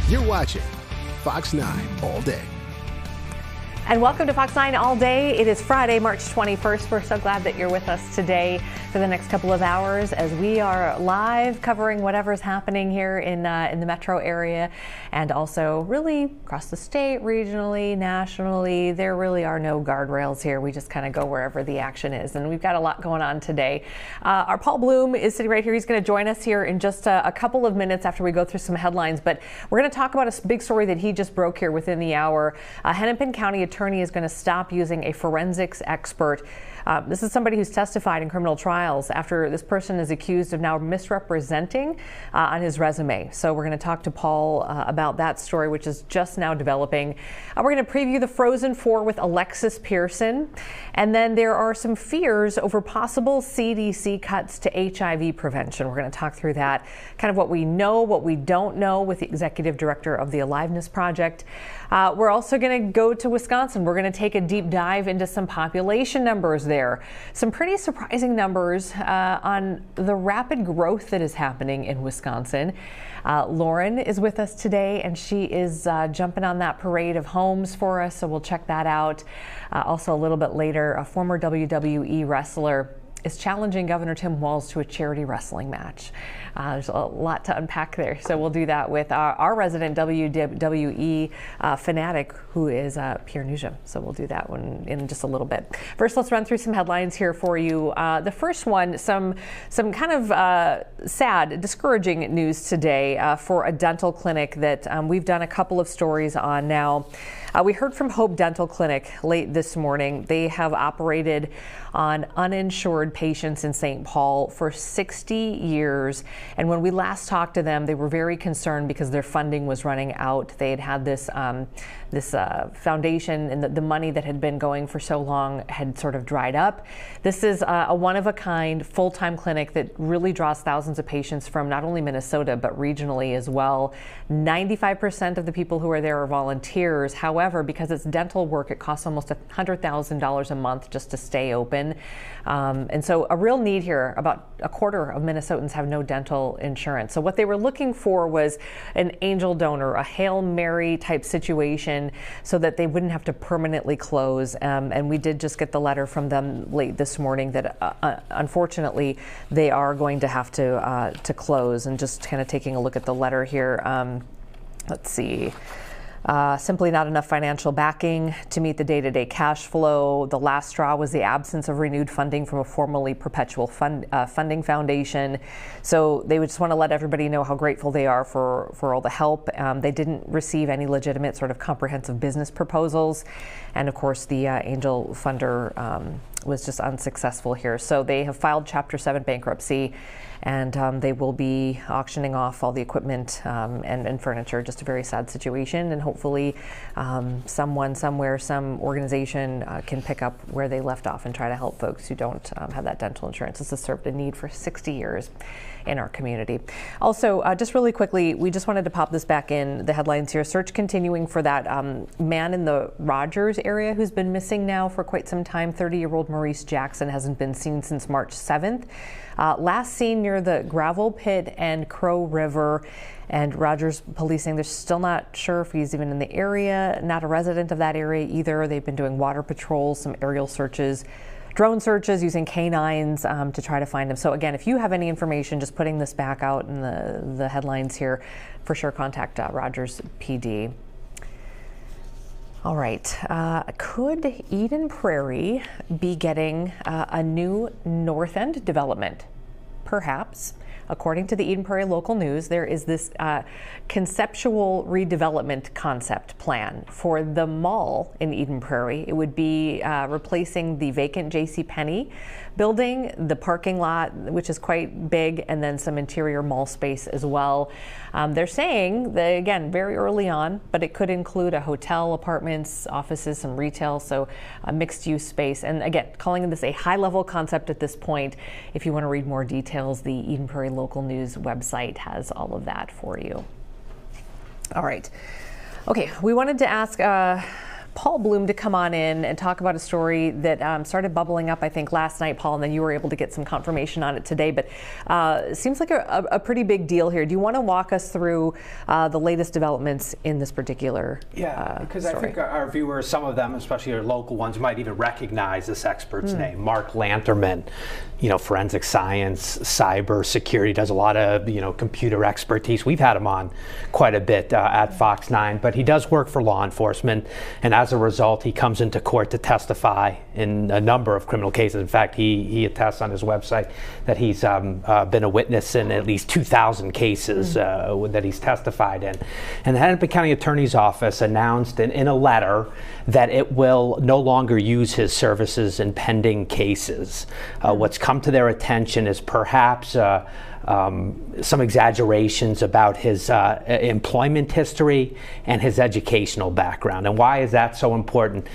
You're watching Fox 9 All Day. And welcome to Fox 9 All Day. It is Friday, March 21st. We're so glad that you're with us today for the next couple of hours as we are live covering whatever's happening here in the metro area and also really across the state, regionally, nationally. There really are no guardrails here. We just kind of go wherever the action is. And we've got a lot going on today. Our Paul Bloom is sitting right here. He's going to join us here in just a couple of minutes after we go through some headlines. But we're going to talk about a big story that he just broke here within the hour. Hennepin County attorney is going to stop using a forensics expert. This is somebody who's testified in criminal trials after this person is accused of now misrepresenting on his resume. So we're going to talk to Paul about that story, which is just now developing. We're going to preview the Frozen Four with Alexis Pearson. And then there are some fears over possible CDC cuts to HIV prevention. We're going to talk through that, kind of what we know, what we don't know with the executive director of the Aliveness Project. We're also going to go to Wisconsin. We're going to take a deep dive into some population numbers there. Some pretty surprising numbers on the rapid growth that is happening in Wisconsin. Lauren is with us today, and she is jumping on that parade of homes for us, so we'll check that out. Also, a little bit later, a former WWE wrestler is challenging Governor Tim Walz to a charity wrestling match. There's a lot to unpack there, so we'll do that with our resident WWE fanatic, who is Pierre Nugent. So we'll do that one in just a little bit. First, let's run through some headlines here for you. The first one, some kind of sad, discouraging news today for a dental clinic that we've done a couple of stories on now. We heard from Hope Dental Clinic late this morning. They have operated on uninsured patients in St. Paul for 60 years. And when we last talked to them, they were very concerned because their funding was running out. They had had this foundation, and the money that had been going for so long had sort of dried up. This is a one-of-a-kind full-time clinic that really draws thousands of patients from not only Minnesota, but regionally as well. 95% of the people who are there are volunteers. However, because it's dental work, it costs almost $100,000 a month just to stay open. And so a real need here. About a quarter of Minnesotans have no dental insurance. So what they were looking for was an angel donor, a Hail Mary type situation, so that they wouldn't have to permanently close. And we did just get the letter from them late this morning that unfortunately they are going to have to close. And just kind of taking a look at the letter here. Let's see. Simply not enough financial backing to meet the day-to-day cash flow. The last straw was the absence of renewed funding from a formerly perpetual funding foundation. So they would just want to let everybody know how grateful they are for all the help. They didn't receive any legitimate sort of comprehensive business proposals. And of course, the angel funder was just unsuccessful here. So they have filed Chapter 7 bankruptcy, and they will be auctioning off all the equipment and furniture. Just a very sad situation, and hopefully someone somewhere, some organization can pick up where they left off and try to help folks who don't have that dental insurance. This has served a need for 60 years in our community. Also, just really quickly, we just wanted to pop this back in the headlines here. Search continuing for that man in the Rogers area who's been missing now for quite some time. 30-year-old Maurice Jackson hasn't been seen since March 7th. Last seen near the Gravel Pit and Crow River. And Rogers policing, they're still not sure if he's even in the area, not a resident of that area either. They've been doing water patrols, some aerial searches, drone searches using canines to try to find him. So again, if you have any information, just putting this back out in the headlines here, for sure contact Rogers PD. All right, could Eden Prairie be getting a new North End development? Perhaps. According to the Eden Prairie Local News, there is this conceptual redevelopment concept plan for the mall in Eden Prairie. It would be replacing the vacant JCPenney building, the parking lot, which is quite big, and then some interior mall space as well. They're saying, again, very early on, but it could include a hotel, apartments, offices, some retail, so a mixed-use space. And again, calling this a high-level concept at this point. If you want to read more details, the Eden Prairie Local News website has all of that for you. All right. Okay, we wanted to ask Paul Bloom to come on in and talk about a story that started bubbling up, I think, last night, Paul, and then you were able to get some confirmation on it today. But it seems like a pretty big deal here. Do you want to walk us through the latest developments in this particular because story? I think our viewers, some of them, especially our local ones, might even recognize this expert's name, Mark Lanterman. Forensic science, cyber security, does a lot of computer expertise. We've had him on quite a bit at Fox 9, but he does work for law enforcement, and as a result, he comes into court to testify in a number of criminal cases. In fact, he attests on his website that he's been a witness in at least 2,000 cases that he's testified in. And the Hennepin County Attorney's Office announced in a letter that it will no longer use his services in pending cases. What's come to their attention is perhaps some exaggerations about his employment history and his educational background. And why is that so important?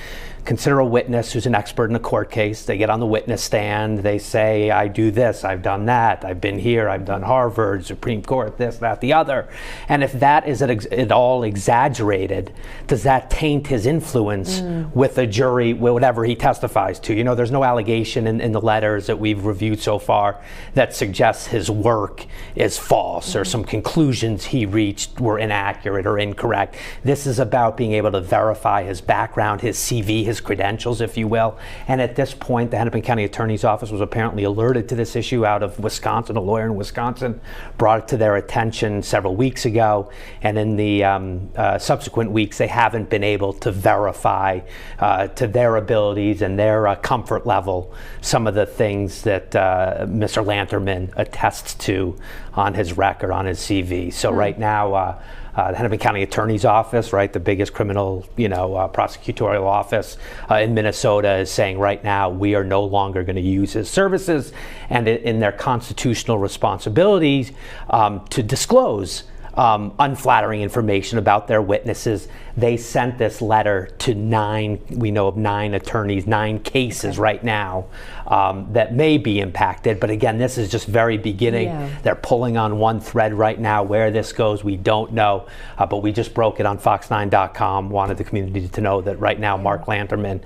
Consider a witness who's an expert in a court case. They get on the witness stand. They say, I do this, I've done that, I've been here, I've done Harvard, Supreme Court, this, that, the other. And if that is at all exaggerated, does that taint his influence with a jury, whatever he testifies to? There's no allegation in the letters that we've reviewed so far that suggests his work is false or some conclusions he reached were inaccurate or incorrect. This is about being able to verify his background, his CV, his credentials, if you will. And at this point, the Hennepin County Attorney's Office was apparently alerted to this issue out of Wisconsin. A lawyer in Wisconsin brought it to their attention several weeks ago. And in the subsequent weeks, they haven't been able to verify to their abilities and their comfort level some of the things that Mr. Lanterman attests to on his record, on his CV. So right now, the Hennepin County Attorney's Office, right, the biggest criminal, prosecutorial office in Minnesota, is saying right now we are no longer going to use his services, and in their constitutional responsibilities to disclose unflattering information about their witnesses. They sent this letter to 9 attorneys, 9 cases right now that may be impacted. But again, this is just very beginning. They're pulling on one thread right now. Where this goes, we don't know. But we just broke it on fox9.com, wanted the community to know that right now Mark Lanterman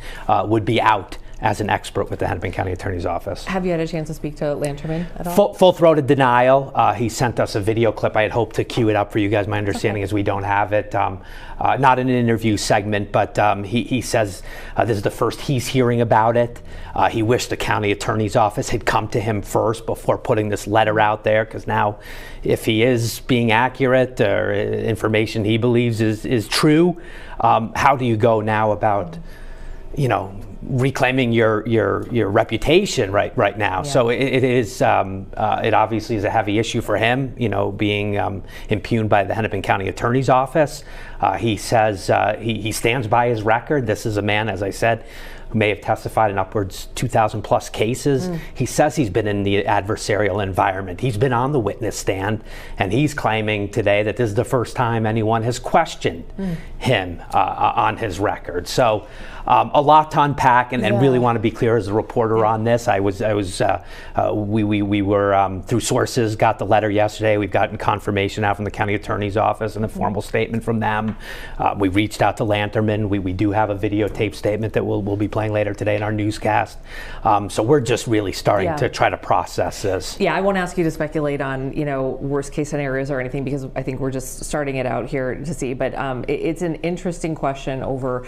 would be out as an expert with the Hennepin County Attorney's Office. Have you had a chance to speak to Lanterman at all? Full-throated denial. He sent us a video clip. I had hoped to cue it up for you guys. My understanding is we don't have it. Not in an interview segment, but he says this is the first he's hearing about it. He wished the county attorney's office had come to him first before putting this letter out there, because now if he is being accurate or information he believes is true, how do you go now about reclaiming your reputation right now? So it is it obviously is a heavy issue for him, being impugned by the Hennepin County Attorney's Office. He says he stands by his record. This is a man, as I said, who may have testified in upwards 2,000 plus cases. He says he's been in the adversarial environment. He's been on the witness stand, and he's claiming today that this is the first time anyone has questioned him on his record. So a lot to unpack, and really want to be clear as a reporter on this. We were through sources, got the letter yesterday. We've gotten confirmation out from the county attorney's office and a formal statement from them. We reached out to Lanterman. We do have a videotape statement that we'll be playing later today in our newscast. So we're just really starting to try to process this. I won't ask you to speculate on worst case scenarios or anything, because I think we're just starting it out here to see. But it's an interesting question over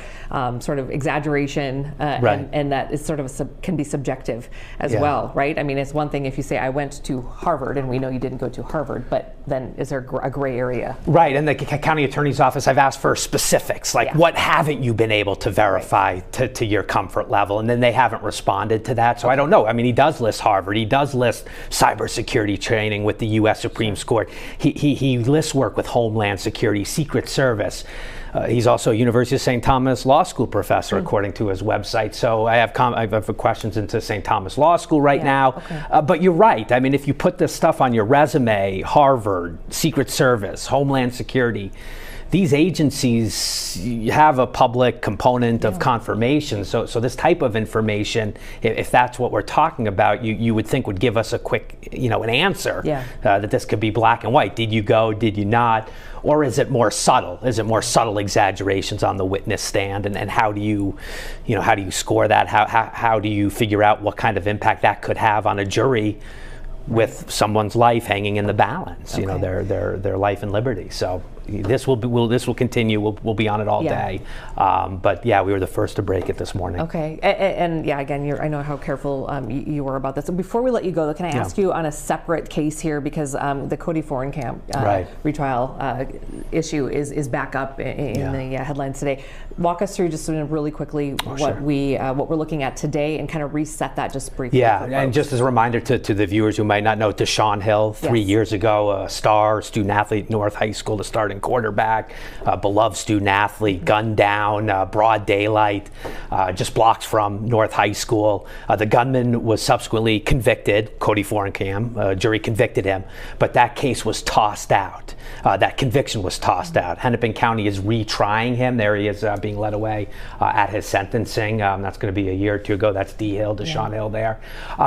sort of exaggeration, and that is sort of can be subjective as well, right? I mean, it's one thing if you say I went to Harvard, and we know you didn't go to Harvard, but then is there a gray area? Right, and the county attorney's office, I've asked for specifics, like what haven't you been able to verify to your comfort level, and then they haven't responded to that. So I don't know. I mean, he does list Harvard, he does list cybersecurity training with the U.S. Supreme Court, he lists work with Homeland Security, Secret Service. He's also a University-of-St. Thomas Law School professor, according to his website. So I have questions into St. Thomas Law School right now. But you're right. I mean, if you put this stuff on your resume, Harvard, Secret Service, Homeland Security, these agencies have a public component of confirmation. So this type of information, if that's what we're talking about, you would think would give us a quick, an answer that this could be black and white. Did you go? Did you not? Or is it more subtle? Is it more subtle exaggerations on the witness stand? And how do you score that? How do you figure out what kind of impact that could have on a jury with someone's life hanging in the balance? Their life and liberty. So this will continue. We'll be on it all day. But yeah, we were the first to break it this morning. Okay, and yeah, again, I know how careful you were about this. And before we let you go, can I ask you on a separate case here, because the Cody Forencamp retrial issue is back up in the headlines today. Walk us through just really quickly what we're looking at today, and kind of reset that just briefly. Yeah, and just as a reminder to the viewers who might not know, Deshaun Hill, 3 years ago, a star student athlete, North High School, the starting quarterback, beloved student athlete, gunned down, broad daylight, just blocks from North High School. The gunman was subsequently convicted. Cody Forencamp, jury convicted him, but that case was tossed out. That conviction was tossed out. Hennepin County is retrying him. There he is being led away at his sentencing. That's going to be a year or two ago. That's D. Hill, Deshaun Hill there.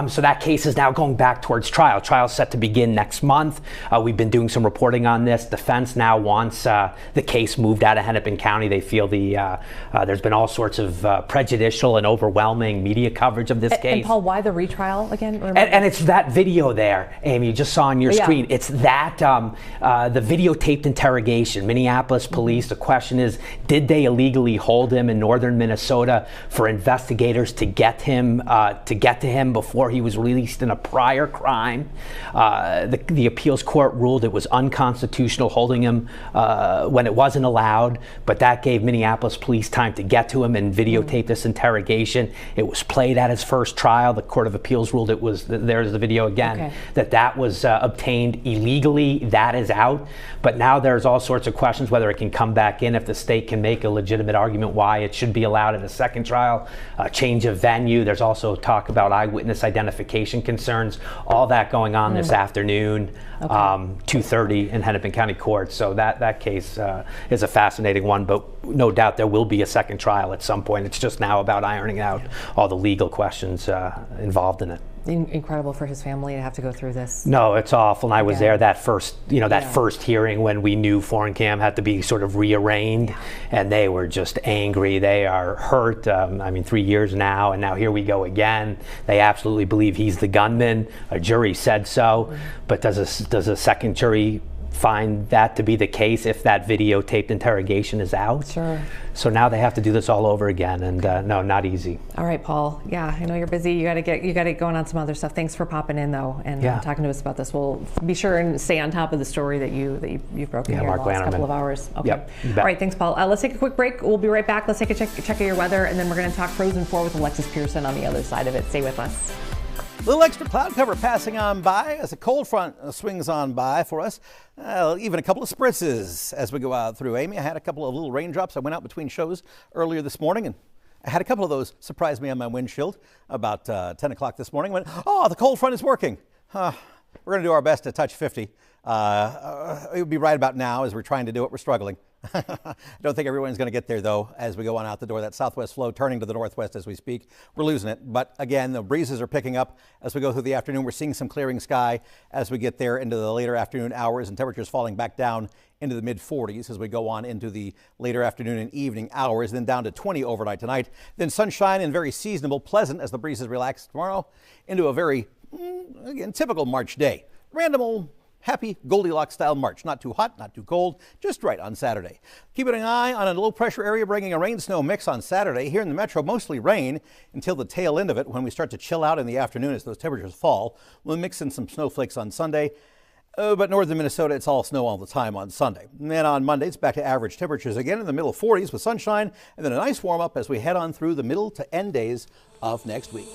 So that case is now going back towards trial. Trial's set to begin next month. We've been doing some reporting on this. Defense now wants the case moved out of Hennepin County. They feel there's been all sorts of prejudicial and overwhelming media coverage of this case. And Paul, why the retrial again? And it's that video there, Amy, you just saw on your screen. It's that, the videotaped interrogation. Minneapolis police, the question is, did they illegally hold him in northern Minnesota for investigators to get to him before he was released in a prior crime? The appeals court ruled it was unconstitutional holding him when it wasn't allowed, but that gave Minneapolis police time to get to him and videotape this interrogation. It was played at his first trial. The Court of Appeals ruled it was, there's the video again, that was obtained illegally. That is out. But now there's all sorts of questions whether it can come back in, if the state can make a legitimate argument why it should be allowed in a second trial, change of venue. There's also talk about eyewitness identification concerns, all that going on this afternoon, 2:30 in Hennepin County Court. So that case is a fascinating one, but no doubt there will be a second trial at some point. It's just now about ironing out all the legal questions involved in it. Incredible for his family to have to go through this. No, it's awful. And I was there that first, first hearing when we knew Forencamp had to be sort of rearranged, and they were just angry. They are hurt. 3 years now, and now here we go again. They absolutely believe he's the gunman. A jury said so, but does a second jury find that to be the case if that videotaped interrogation is out? Sure. So now they have to do this all over again, and no, not easy. All right, Paul. Yeah, I know you're busy. You got to get going on some other stuff. Thanks for popping in though and talking to us about this. We'll be sure and stay on top of the story that you've broken here in the last couple of hours. Okay. Yep, all right, thanks, Paul. Let's take a quick break. We'll be right back. Let's take a check of your weather, and then we're going to talk Frozen 4 with Alexis Pearson on the other side of it. Stay with us. Little extra cloud cover passing on by as a cold front swings on by for us. Even a couple of spritzes as we go out through. Amy, I had a couple of little raindrops. I went out between shows earlier this morning, and I had a couple of those surprise me on my windshield about 10 o'clock this morning. Went, oh, the cold front is working. We're going to do our best to touch 50. It would be right about now as we're trying to do it. We're struggling. I don't think everyone's going to get there, though, as we go on out the door. That southwest flow turning to the northwest as we speak. We're losing it. But again, the breezes are picking up as we go through the afternoon. We're seeing some clearing sky as we get there into the later afternoon hours, and temperatures falling back down into the mid-40s as we go on into the later afternoon and evening hours, then down to 20 overnight tonight. Then sunshine and very seasonable, pleasant as the breezes relax tomorrow into a very, again, typical March day. Random old happy Goldilocks style March. Not too hot, not too cold, just right on Saturday. Keeping an eye on a low pressure area bringing a rain snow mix on Saturday. Here in the metro, mostly rain until the tail end of it when we start to chill out in the afternoon as those temperatures fall. We'll mix in some snowflakes on Sunday. But northern Minnesota, it's all snow all the time on Sunday. And then on Monday, it's back to average temperatures again in the middle 40s with sunshine, and then a nice warm up as we head on through the middle to end days of next week.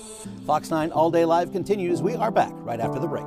Fox 9 All Day Live continues. We are back right after the break.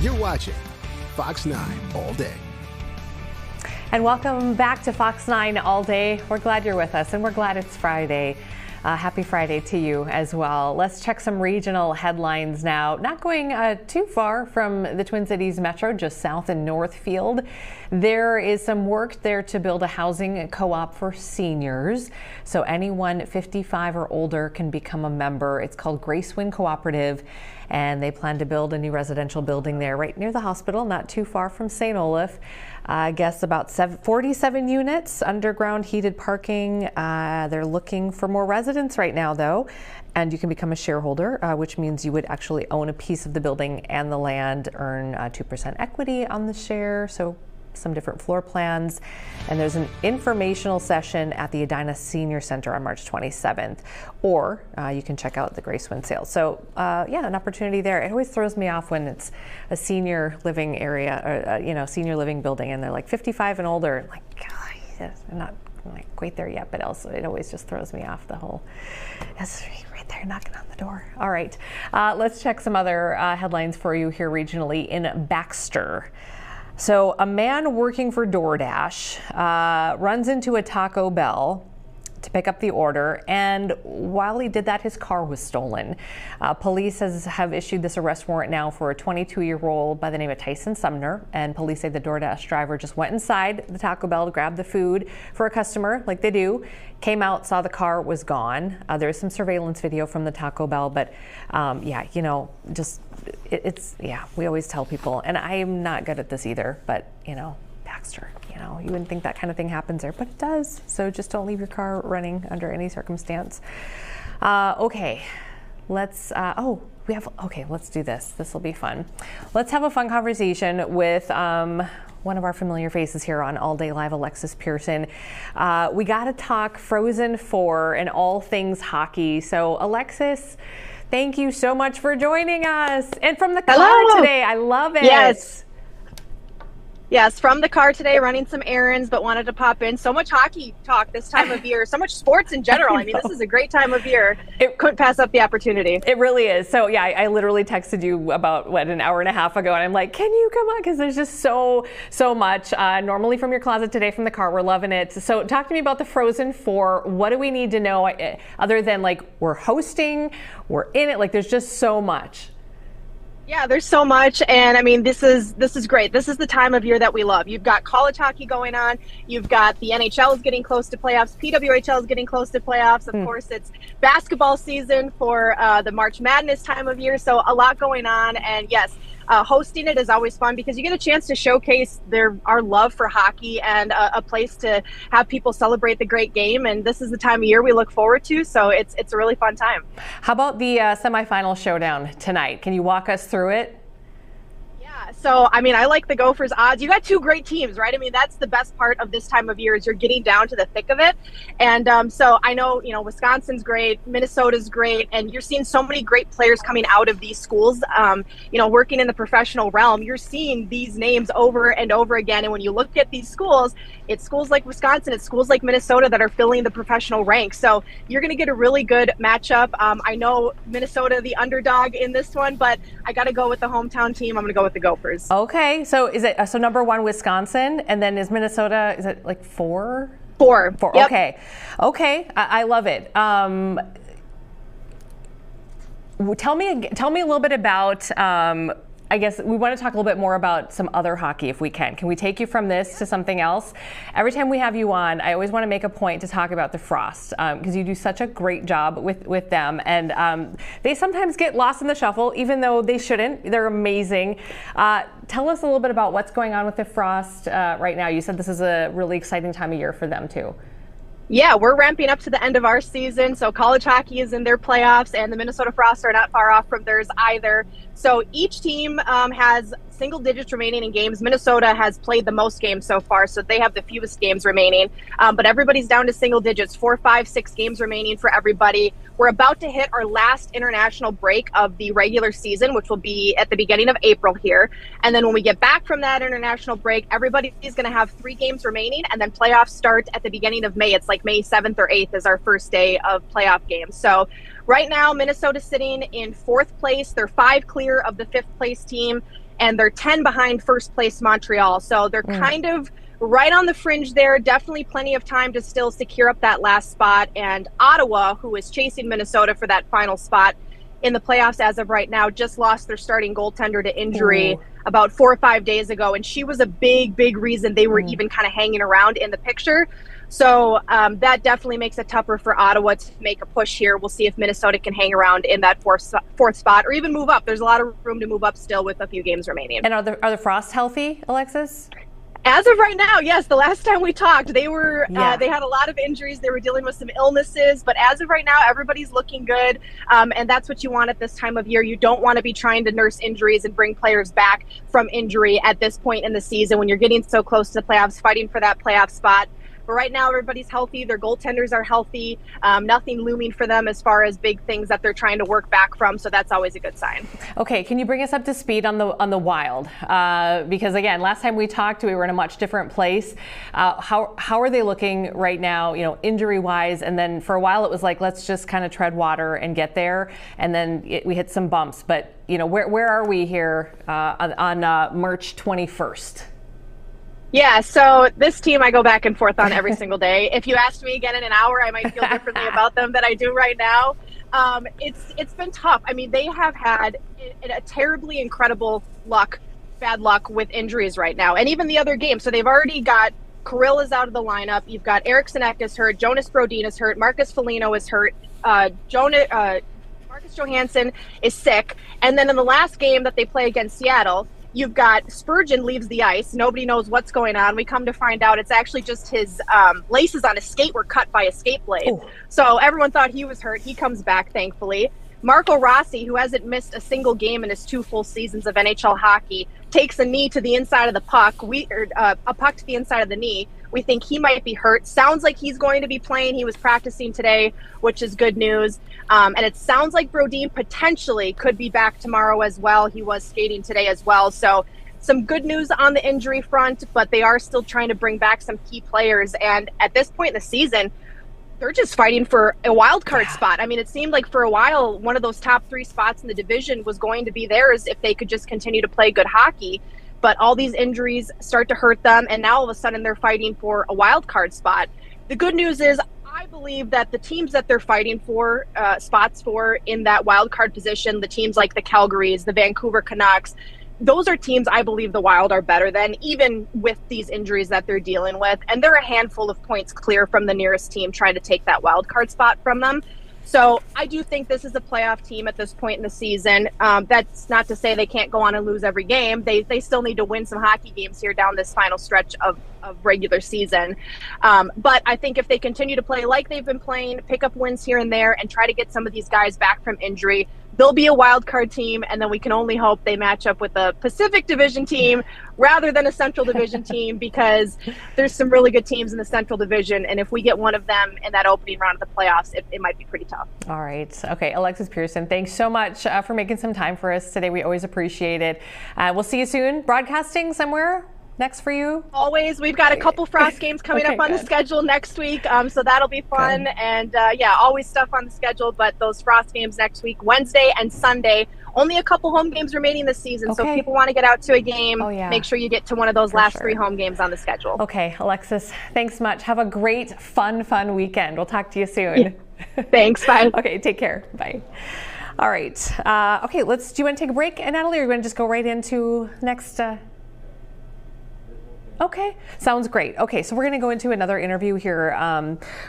You're watching Fox 9 All Day. And welcome back to Fox 9 All Day. We're glad you're with us, and we're glad it's Friday. Happy Friday to you as well. Let's check some regional headlines now. Not going too far from the Twin Cities Metro, just south in Northfield. There is some work there to build a housing co-op for seniors. So anyone 55 or older can become a member. It's called Gracewind Cooperative, and they plan to build a new residential building there right near the hospital, not too far from St. Olaf. I guess about 47 units, underground heated parking. They're looking for more residents right now, though, and you can become a shareholder, which means you would actually own a piece of the building and the land, earn 2% equity on the share. So some different floor plans, and there's an informational session at the Edina Senior Center on March 27th, or you can check out the Gracewind sale. So yeah, an opportunity there. It always throws me off when it's a senior living area, or senior living building, and they're like 55 and older. And like, God, I'm not like quite there yet, but also it always just throws me off. The whole, that's right there knocking on the door. All right, let's check some other headlines for you here regionally in Baxter. So a man working for DoorDash runs into a Taco Bell to pick up the order, and while he did that, his car was stolen. Police have issued this arrest warrant now for a 22-year-old by the name of Tyson Sumner, and police say the DoorDash driver just went inside the Taco Bell to grab the food for a customer, like they do, came out, saw the car was gone. There is some surveillance video from the Taco Bell, but yeah, we always tell people, and I am not good at this either, but Baxter, you wouldn't think that kind of thing happens there, but it does. So just don't leave your car running under any circumstance. Okay, let's let's do this. This will be fun. Let's have a fun conversation with one of our familiar faces here on All Day Live, Alexis Pearson. We got to talk Frozen 4 and all things hockey. So Alexis, thank you so much for joining us. And from the car today, I love it. Yes, from the car today, running some errands, but wanted to pop in. So much hockey talk this time of year, so much sports in general. I mean, this is a great time of year. Couldn't pass up the opportunity. It really is. So yeah, I literally texted you about, an hour and a half ago, and I'm like, can you come on? Because there's just so much. Normally from your closet, today from the car. We're loving it. So talk to me about the Frozen 4. What do we need to know other than we're hosting, we're in it, there's just so much. Yeah, there's so much, and I mean, this is great. This is the time of year that we love. You've got college hockey going on. You've got the NHL is getting close to playoffs. PWHL is getting close to playoffs. Of course, it's basketball season for the March Madness time of year. So a lot going on, and yes, hosting it is always fun because you get a chance to showcase our love for hockey and a place to have people celebrate the great game. And this is the time of year we look forward to. So it's a really fun time. How about the semifinal showdown tonight? Can you walk us through it? So, I mean, I like the Gophers odds. You got two great teams, right? I mean, that's the best part of this time of year is you're getting down to the thick of it. And so I know, Wisconsin's great, Minnesota's great, and you're seeing so many great players coming out of these schools, working in the professional realm. You're seeing these names over and over again. And when you look at these schools, it's schools like Wisconsin, it's schools like Minnesota that are filling the professional ranks. So you're going to get a really good matchup. I know Minnesota, the underdog in this one, but I got to go with the hometown team. I'm going to go with the Gophers. Okay, so is it number one Wisconsin, and then is Minnesota? Is it 4? 4. Yep. Okay, I love it. Tell me a little bit about. I guess we want to talk a little bit more about some other hockey if we can. Can we take you from this to something else? Every time we have you on, I always want to make a point to talk about the Frost because you do such a great job with them. And they sometimes get lost in the shuffle, even though they shouldn't. They're amazing. Tell us a little bit about what's going on with the Frost right now. You said this is a really exciting time of year for them too. Yeah, we're ramping up to the end of our season. So college hockey is in their playoffs, and the Minnesota Frost are not far off from theirs either. So each team has single digits remaining in games. Minnesota has played the most games so far, so they have the fewest games remaining. But everybody's down to single digits, 4, 5, 6 games remaining for everybody. We're about to hit our last international break of the regular season, which will be at the beginning of April here. And then when we get back from that international break, everybody is going to have 3 games remaining, and then playoffs start at the beginning of May. It's like May 7th or 8th is our first day of playoff games. So right now, Minnesota's sitting in 4th place. They're 5 clear of the 5th place team. and they're 10 behind first place Montreal. So they're kind of right on the fringe there. Definitely plenty of time to still secure up that last spot. And Ottawa, who is chasing Minnesota for that final spot in the playoffs as of right now, just lost their starting goaltender to injury about 4 or 5 days ago. And she was a big reason they were even kind of hanging around in the picture. So that definitely makes it tougher for Ottawa to make a push here. We'll see if Minnesota can hang around in that fourth spot or even move up. There's a lot of room to move up still with a few games remaining. And are the Frosts healthy, Alexis? As of right now, yes. The last time we talked, they were they had a lot of injuries. They were dealing with some illnesses, but as of right now, everybody's looking good. And that's what you want at this time of year. You don't want to be trying to nurse injuries and bring players back from injury at this point in the season when you're getting so close to the playoffs, fighting for that playoff spot. But right now, everybody's healthy. Their goaltenders are healthy. Nothing looming for them as far as big things that they're trying to work back from. So that's always a good sign. Okay, can you bring us up to speed on the Wild? Because again, last time we talked, we were in a much different place. How are they looking right now? You know, injury wise, and then for a while it was like let's just kind of tread water and get there, and then we hit some bumps. But you know, where are we here on March 21st? Yeah, so this team I go back and forth on every single day. If you asked me again in an hour, I might feel differently about them than I do right now. It's been tough. I mean, they have had a terribly incredible bad luck with injuries right now. And even the other game. So they've already got Kirill is out of the lineup. You've got Eriksson Ek is hurt. Jonas Brodin is hurt. Marcus Foligno is hurt. Marcus Johansson is sick. And then in the last game that they play against Seattle, you've got Spurgeon leaves the ice. Nobody knows what's going on. We come to find out it's actually just his laces on his skate were cut by a skate blade. Oh. So everyone thought he was hurt. He comes back, thankfully. Marco Rossi, who hasn't missed a single game in his 2 full seasons of NHL hockey, takes a knee to the inside of the puck, a puck to the inside of the knee. We think he might be hurt. Sounds like he's going to be playing. He was practicing today, which is good news. And it sounds like Brodin potentially could be back tomorrow as well. He was skating today as well. So some good news on the injury front, but they are still trying to bring back some key players. And at this point in the season, they're just fighting for a wild card spot. I mean, it seemed like for a while, one of those top 3 spots in the division was going to be theirs if they could just continue to play good hockey. But all these injuries start to hurt them, and now all of a sudden they're fighting for a wild card spot. The good news is I believe that the teams that they're fighting for spots for in that wild card position, the teams like the Calgarys, the Vancouver Canucks, those are teams I believe the Wild are better than, even with these injuries that they're dealing with. And they're a handful of points clear from the nearest team trying to take that wild card spot from them. So I do think this is a playoff team at this point in the season. That's not to say they can't go on and lose every game. They still need to win some hockey games here down this final stretch of regular season. But I think if they continue to play like they've been playing, pick up wins here and there, and try to get some of these guys back from injury, they'll be a wild card team, and then we can only hope they match up with a Pacific Division team rather than a Central Division team, because there's some really good teams in the Central Division, and if we get one of them in that opening round of the playoffs, it might be pretty tough. All right. Okay, Alexis Pearson, thanks so much for making some time for us today. We always appreciate it. We'll see you soon. Broadcasting somewhere next for you? Always. We've got a couple Frost games coming up on the schedule next week, so that'll be fun. Good. And yeah, always stuff on the schedule, but those Frost games next week, Wednesday and Sunday. Only a couple home games remaining this season, so if people want to get out to a game, make sure you get to one of those last 3 home games on the schedule. Okay, Alexis, thanks much. Have a great, fun weekend. We'll talk to you soon. Yeah. Thanks. Bye. Okay, take care. Bye. All right. Okay, do you want to take a break, Natalie, or are you going to just go right into next? Okay, sounds great. Okay, so we're going to go into another interview here.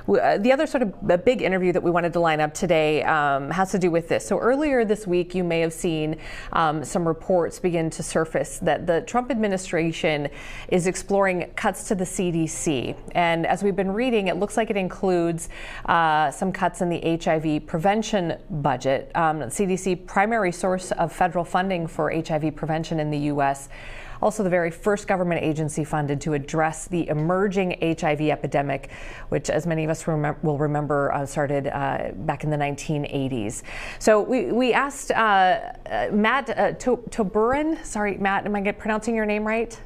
The other sort of big interview that we wanted to line up today has to do with this. So earlier this week, you may have seen some reports begin to surface that the Trump administration is exploring cuts to the CDC. And as we've been reading, it looks like it includes some cuts in the HIV prevention budget. CDC, primary source of federal funding for HIV prevention in the U.S., also the very first government agency funded to address the emerging HIV epidemic, which, as many of us will remember, started back in the 1980s. So we asked Matt Toburin, sorry, Matt, am I pronouncing your name right?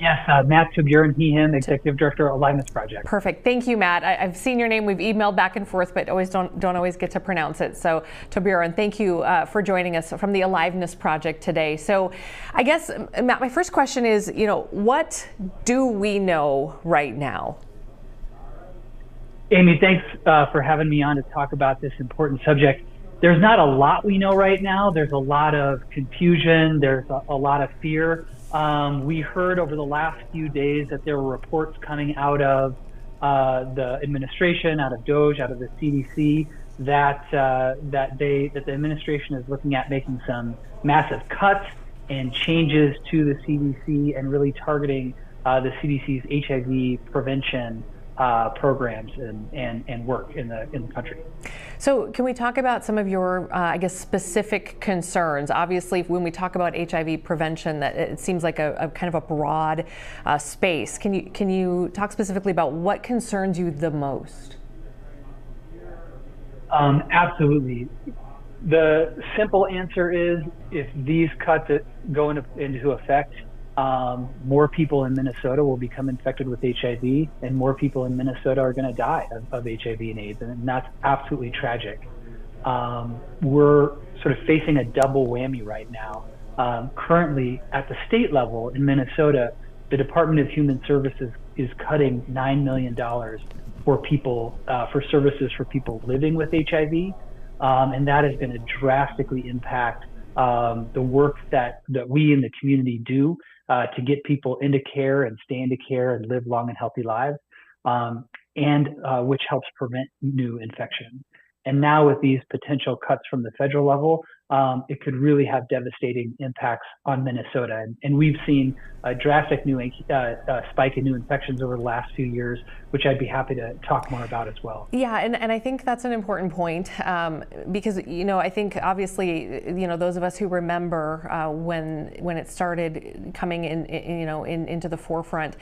Yes, Matt Toburin, he, him, Executive Director of Aliveness Project. Perfect. Thank you, Matt. I've seen your name. We've emailed back and forth, but don't always get to pronounce it. So, Toburin, thank you for joining us from the Aliveness Project today. So, I guess, Matt, my first question is, what do we know right now? Amy, thanks for having me on to talk about this important subject. There's not a lot we know right now. There's a lot of confusion. There's a lot of fear. We heard over the last few days that there were reports coming out of the administration, out of DOJ, out of the CDC, that the administration is looking at making some massive cuts and changes to the CDC and really targeting the CDC's HIV prevention programs and work in the country. So can we talk about some of your, I guess, specific concerns? Obviously, when we talk about HIV prevention, that it seems like a kind of a broad space. Can you talk specifically about what concerns you the most? Absolutely. The simple answer is, if these cuts go into effect, more people in Minnesota will become infected with HIV, and more people in Minnesota are going to die of HIV and AIDS, and that's absolutely tragic. We're sort of facing a double whammy right now. Currently, at the state level in Minnesota, the Department of Human Services is cutting $9 million for people, for services for people living with HIV, and that is going to drastically impact the work that we in the community do to get people into care and stay into care and live long and healthy lives, and which helps prevent new infection. And now with these potential cuts from the federal level, it could really have devastating impacts on Minnesota. And we've seen a drastic new spike in new infections over the last few years, which I'd be happy to talk more about as well. Yeah, and I think that's an important point, because, I think obviously, those of us who remember when it started coming into the forefront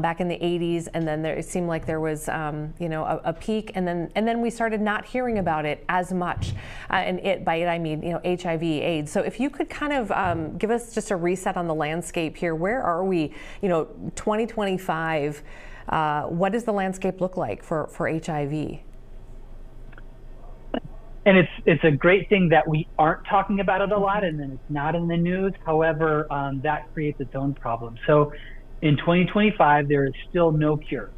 back in the 80s, and then it seemed like there was, a peak, and then we started not hearing about it as much. And by it, I mean, HIV, AIDS. So if you could kind of give us just a reset on the landscape here, where are we, 2025, what does the landscape look like for HIV? And it's a great thing that we aren't talking about it a lot, and then it's not in the news. However, that creates its own problem. So in 2025, there is still no cure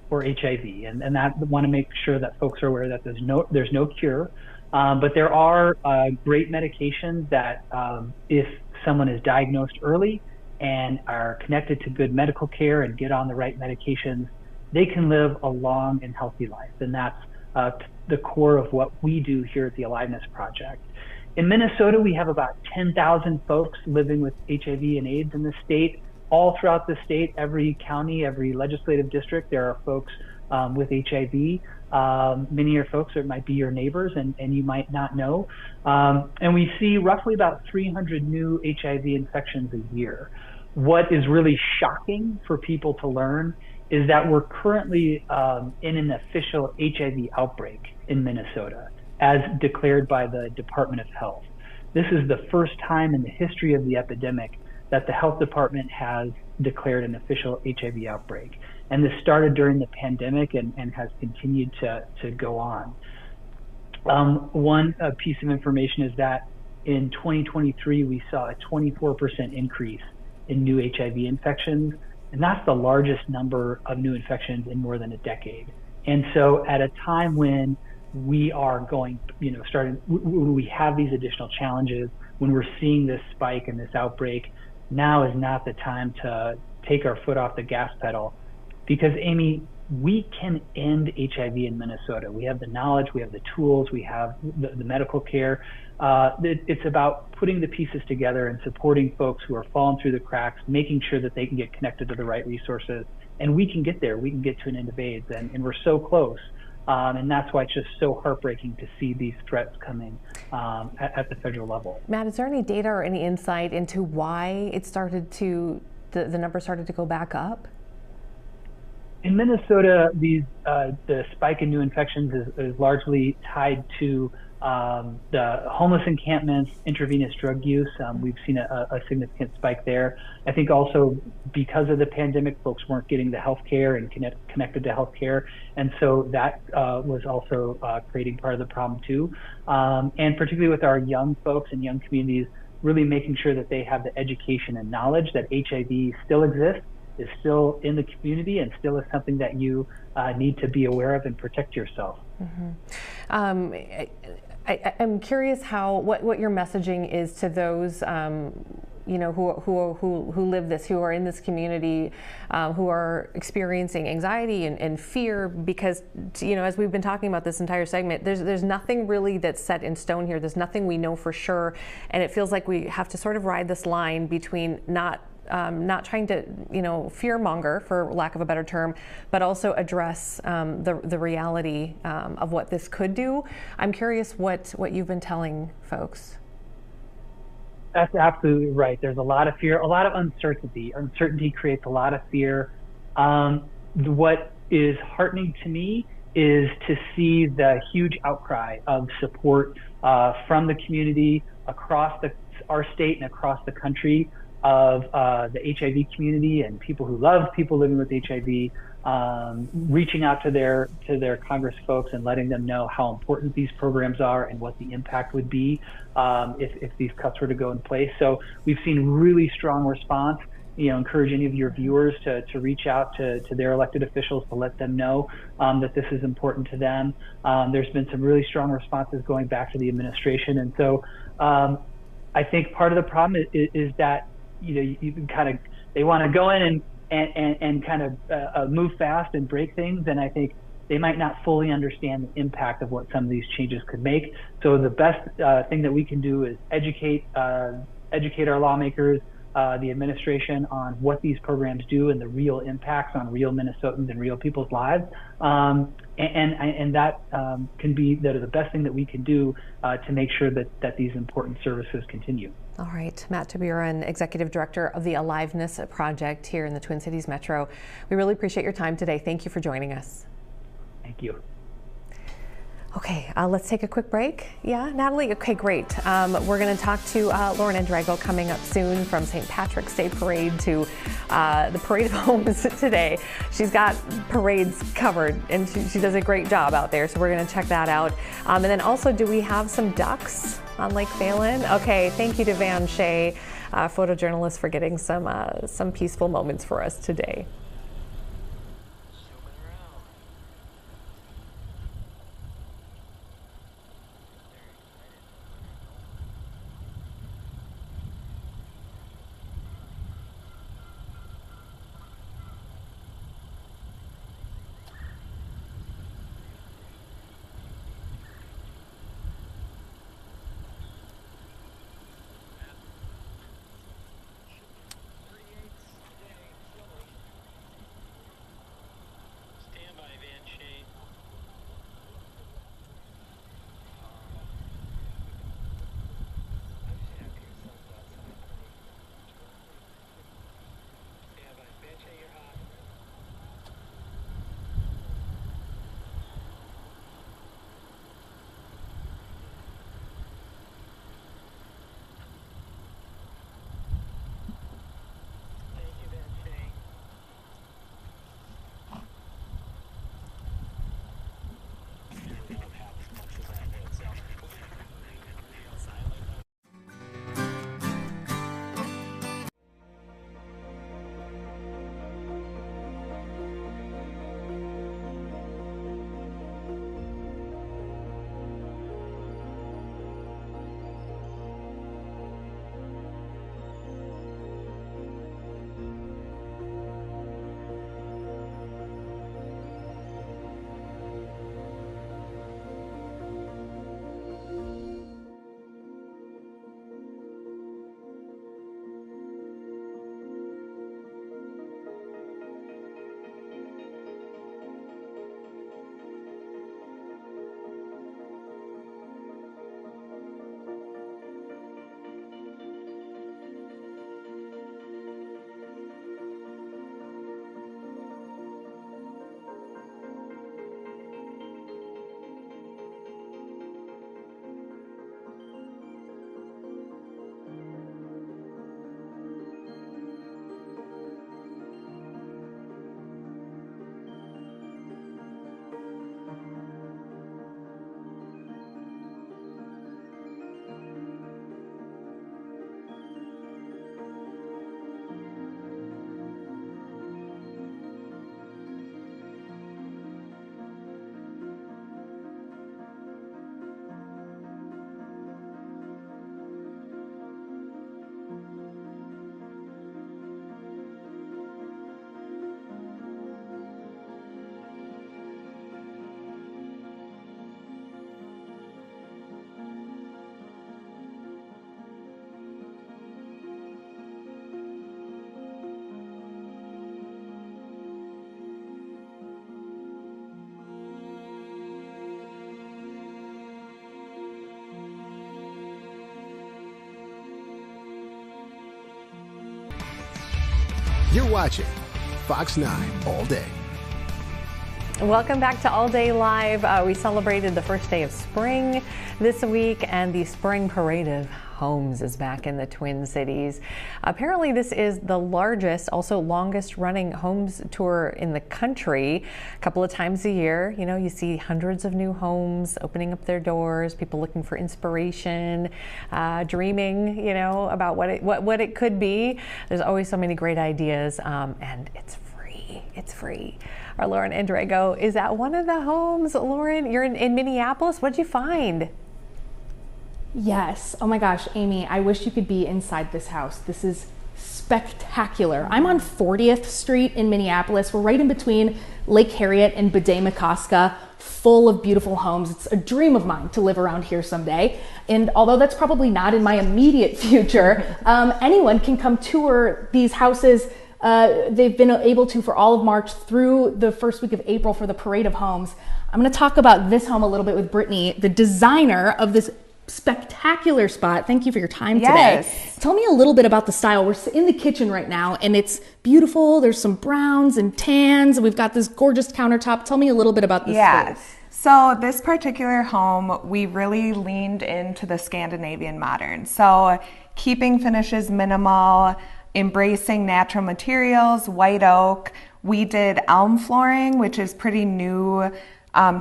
for HIV, and that I want to make sure that folks are aware that there's no cure. But there are great medications that if someone is diagnosed early and are connected to good medical care and get on the right medications, they can live a long and healthy life. And that's the core of what we do here at the Aliveness Project. In Minnesota, we have about 10,000 folks living with HIV and AIDS in the state. All throughout the state, every county, every legislative district, there are folks with HIV. Many of your folks, it might be your neighbors, and you might not know. And we see roughly about 300 new HIV infections a year. What is really shocking for people to learn is that we're currently in an official HIV outbreak in Minnesota, as declared by the Department of Health. This is the first time in the history of the epidemic that the health department has declared an official HIV outbreak. And this started during the pandemic and has continued to go on. One piece of information is that in 2023, we saw a 24% increase in new HIV infections, and that's the largest number of new infections in more than a decade. And so at a time when we are when we have these additional challenges, when we're seeing this spike and this outbreak, now is not the time to take our foot off the gas pedal. Because, Amy, we can end HIV in Minnesota. We have the knowledge, we have the tools, we have the medical care. It's about putting the pieces together and supporting folks who are falling through the cracks, making sure that they can get connected to the right resources. And we can get there. We can get to an end of AIDS. And we're so close. And that's why it's just so heartbreaking to see these threats coming at the federal level. Matt, is there any data or any insight into why it started to, the number started to go back up? In Minnesota, the spike in new infections is largely tied to the homeless encampments, intravenous drug use. We've seen a significant spike there. I think also because of the pandemic, folks weren't getting the health care and connected to health care. And so that was also creating part of the problem too. And particularly with our young folks and young communities, really making sure that they have the education and knowledge that HIV still exists, is still in the community, and still is something that you need to be aware of and protect yourself. Mm-hmm. I'm curious what your messaging is to those who live this, who are in this community, who are experiencing anxiety and fear, because as we've been talking about this entire segment, there's nothing really that's set in stone here. There's nothing we know for sure, and it feels like we have to sort of ride this line between not trying to, fear monger, for lack of a better term, but also address the reality of what this could do. I'm curious what you've been telling folks. That's absolutely right. There's a lot of fear, a lot of uncertainty. Uncertainty creates a lot of fear. What is heartening to me is to see the huge outcry of support from the community across our state and across the country, of the HIV community and people who love people living with HIV, reaching out to their Congress folks and letting them know how important these programs are and what the impact would be if these cuts were to go in place. So we've seen really strong response. Encourage any of your viewers to reach out to their elected officials to let them know that this is important to them. There's been some really strong responses going back to the administration. And so I think part of the problem is that you kind of, they want to go in and kind of move fast and break things, and I think they might not fully understand the impact of what some of these changes could make. So the best thing that we can do is educate our lawmakers, the administration, on what these programs do and the real impacts on real Minnesotans and real people's lives. And that can be the best thing that we can do to make sure that these important services continue. All right, Matt Taburin, Executive Director of the Aliveness Project here in the Twin Cities Metro. We really appreciate your time today. Thank you for joining us. Thank you. Okay, let's take a quick break. Yeah, Natalie? Okay, great. We're going to talk to Lauren Endrago coming up soon, from St. Patrick's Day Parade to the Parade of Homes today. She's got parades covered, and she does a great job out there, so we're going to check that out. And then also, do we have some ducks on Lake Phelan? Okay, thank you to Van Shea, photojournalist, for getting some peaceful moments for us today. You're watching Fox 9 All Day. Welcome back to All Day Live. We celebrated the first day of spring this week, and the Spring Parade of Homes is back in the Twin Cities. Apparently, this is the largest, also longest running homes tour in the country. A couple of times a year, you know, you see hundreds of new homes opening up their doors, people looking for inspiration, dreaming, you know, about what it could be. There's always so many great ideas, and it's free. It's free. Our Lauren Andrego is at one of the homes. Lauren, you're in Minneapolis. What'd you find? Yes. Oh my gosh, Amy, I wish you could be inside this house. This is spectacular. I'm on 40th Street in Minneapolis. We're right in between Lake Harriet and Bede-Makaska, full of beautiful homes. It's a dream of mine to live around here someday. And although that's probably not in my immediate future, anyone can come tour these houses. They've been able to for all of March through the first week of April for the Parade of Homes. I'm going to talk about this home a little bit with Brittany, the designer of this spectacular spot. Thank you for your time today. Tell me a little bit about the style. We're in the kitchen right now and it's beautiful. There's some browns and tans. We've got this gorgeous countertop. Tell me a little bit about this space. So this particular home, we really leaned into the Scandinavian modern. So keeping finishes minimal, embracing natural materials, white oak. We did elm flooring, which is pretty new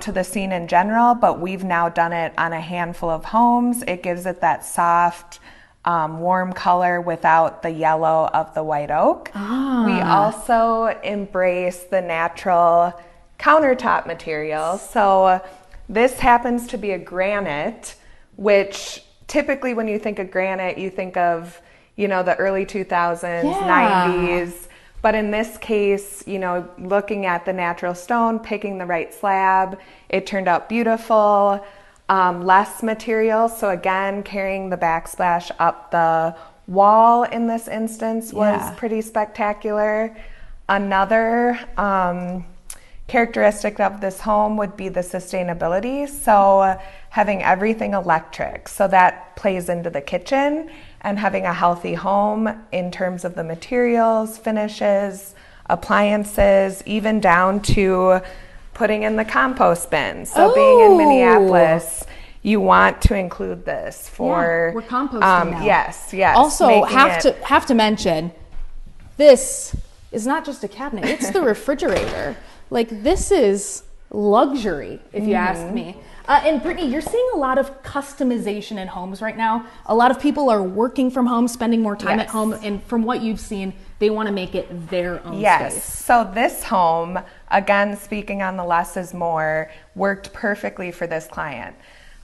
to the scene in general, but we've now done it on a handful of homes. It gives it that soft, warm color without the yellow of the white oak. We also embrace the natural countertop materials. So this happens to be a granite, which typically when you think of granite, you think of, you know, the early 2000s, 90s. But in this case, you know, looking at the natural stone, picking the right slab, it turned out beautiful. Less material. So again, carrying the backsplash up the wall in this instance was pretty spectacular. Another characteristic of this home would be the sustainability. So having everything electric. So that plays into the kitchen. And having a healthy home in terms of the materials, finishes, appliances, even down to putting in the compost bin. So being in Minneapolis, you want to include this for we're composting now. Yes. Also, have to mention, this is not just a cabinet; it's the refrigerator. Like, this is luxury, if you ask me. And Brittany, you're seeing a lot of customization in homes right now. A lot of people are working from home, spending more time at home, and from what you've seen, they want to make it their own space. So this home, again, speaking on the less is more, worked perfectly for this client.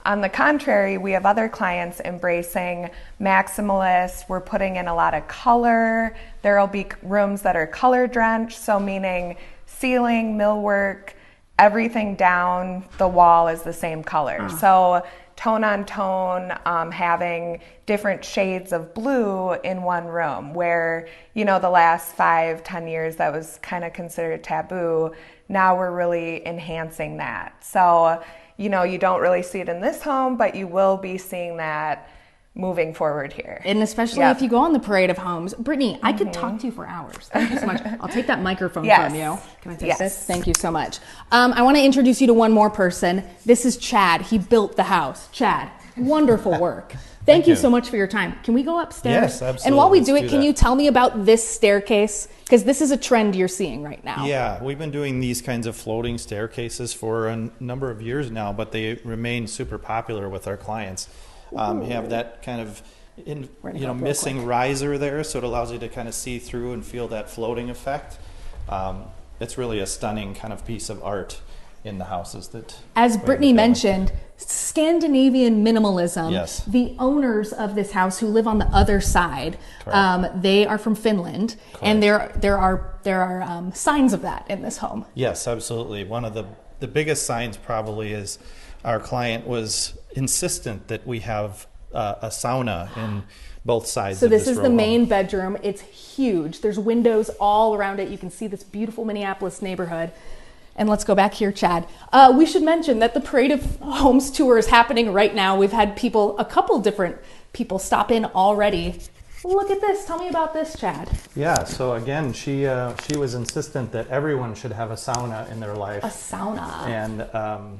On the contrary, we have other clients embracing maximalist. We're putting in a lot of color. There will be rooms that are color drenched, so meaning ceiling, millwork, everything down the wall is the same color. So tone on tone, having different shades of blue in one room where, you know, the last 5-10 years that was kind of considered taboo. Now we're really enhancing that. So, you know, you don't really see it in this home, but you will be seeing that moving forward here. And especially if you go on the Parade of Homes. Brittany, I could talk to you for hours. Thank you so much. I'll take that microphone from you. Can I take this? Thank you so much. I want to introduce you to one more person. This is Chad. He built the house. Chad, wonderful work. Thank you so much for your time. Can we go upstairs? Yes, absolutely. And while we do it, can you tell me about this staircase? Because this is a trend you're seeing right now. Yeah, we've been doing these kinds of floating staircases for a number of years now, but they remain super popular with our clients. You have that kind of missing riser there, so it allows you to kind of see through and feel that floating effect. It's really a stunning kind of piece of art in the houses that. As Brittany mentioned, Scandinavian minimalism. Yes. The owners of this house who live on the other side, they are from Finland, and there are signs of that in this home. Yes, absolutely. One of the biggest signs probably is our client was insistent that we have a sauna in both sides of this room. So this is the main bedroom. It's huge. There's windows all around it. You can see this beautiful Minneapolis neighborhood. And let's go back here, Chad. We should mention that the Parade of Homes tour is happening right now. We've had a couple different people stop in already. Look at this. Tell me about this, Chad. Yeah, so again, she was insistent that everyone should have a sauna in their life. A sauna. And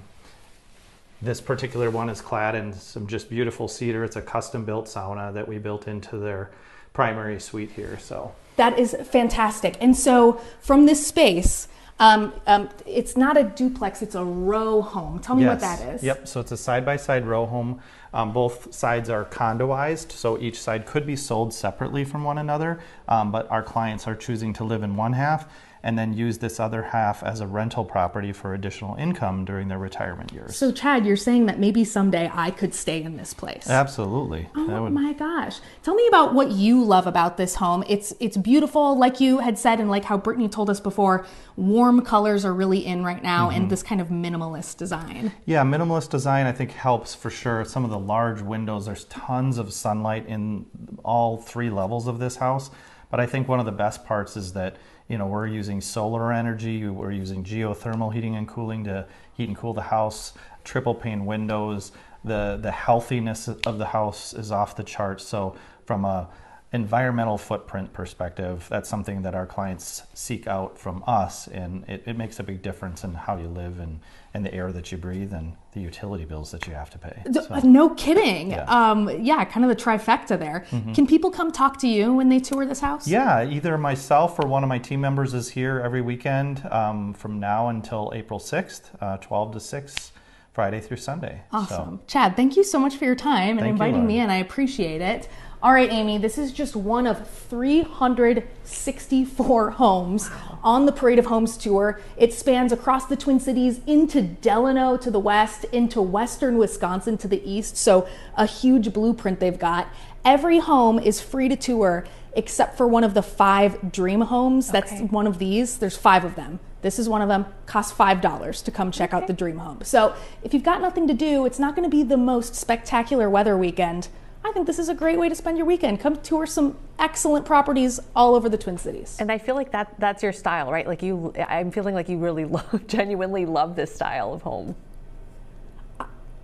this particular one is clad in some just beautiful cedar. It's a custom-built sauna that we built into their primary suite here. So that is fantastic. And so from this space, it's not a duplex, it's a row home. Tell me what that is. Yep, so it's a side-by-side row home. Both sides are condoized, so each side could be sold separately from one another, but our clients are choosing to live in one half and then use this other half as a rental property for additional income during their retirement years. So Chad, you're saying that maybe someday I could stay in this place. Absolutely. Oh my gosh. Tell me about what you love about this home. It's beautiful, like you had said, and like how Brittany told us before, warm colors are really in right now, and this kind of minimalist design. Yeah, minimalist design I think helps for sure. Some of the large windows, there's tons of sunlight in all 3 levels of this house. But I think one of the best parts is that, you know, we're using solar energy, we're using geothermal heating and cooling to heat and cool the house, triple pane windows, the healthiness of the house is off the charts. So from a environmental footprint perspective, that's something that our clients seek out from us, and it makes a big difference in how you live and the air that you breathe and the utility bills that you have to pay. So, no kidding. yeah. Kind of the trifecta there. Can people come talk to you when they tour this house? Yeah, either myself or one of my team members is here every weekend from now until April 6th, 12 to 6, Friday through Sunday. Awesome. So, Chad, thank you so much for your time and inviting me in. I appreciate it. All right, Amy, this is just one of 364 homes on the Parade of Homes tour. It spans across the Twin Cities into Delano to the west, into western Wisconsin to the east, so a huge blueprint they've got. Every home is free to tour except for one of the 5 dream homes. That's one of these. There's 5 of them. This is one of them. Costs $5 to come check out the dream home. So if you've got nothing to do, it's not going to be the most spectacular weather weekend. I think this is a great way to spend your weekend. Come tour some excellent properties all over the Twin Cities. And I feel like that's your style, right? Like I'm feeling like you really genuinely love this style of home.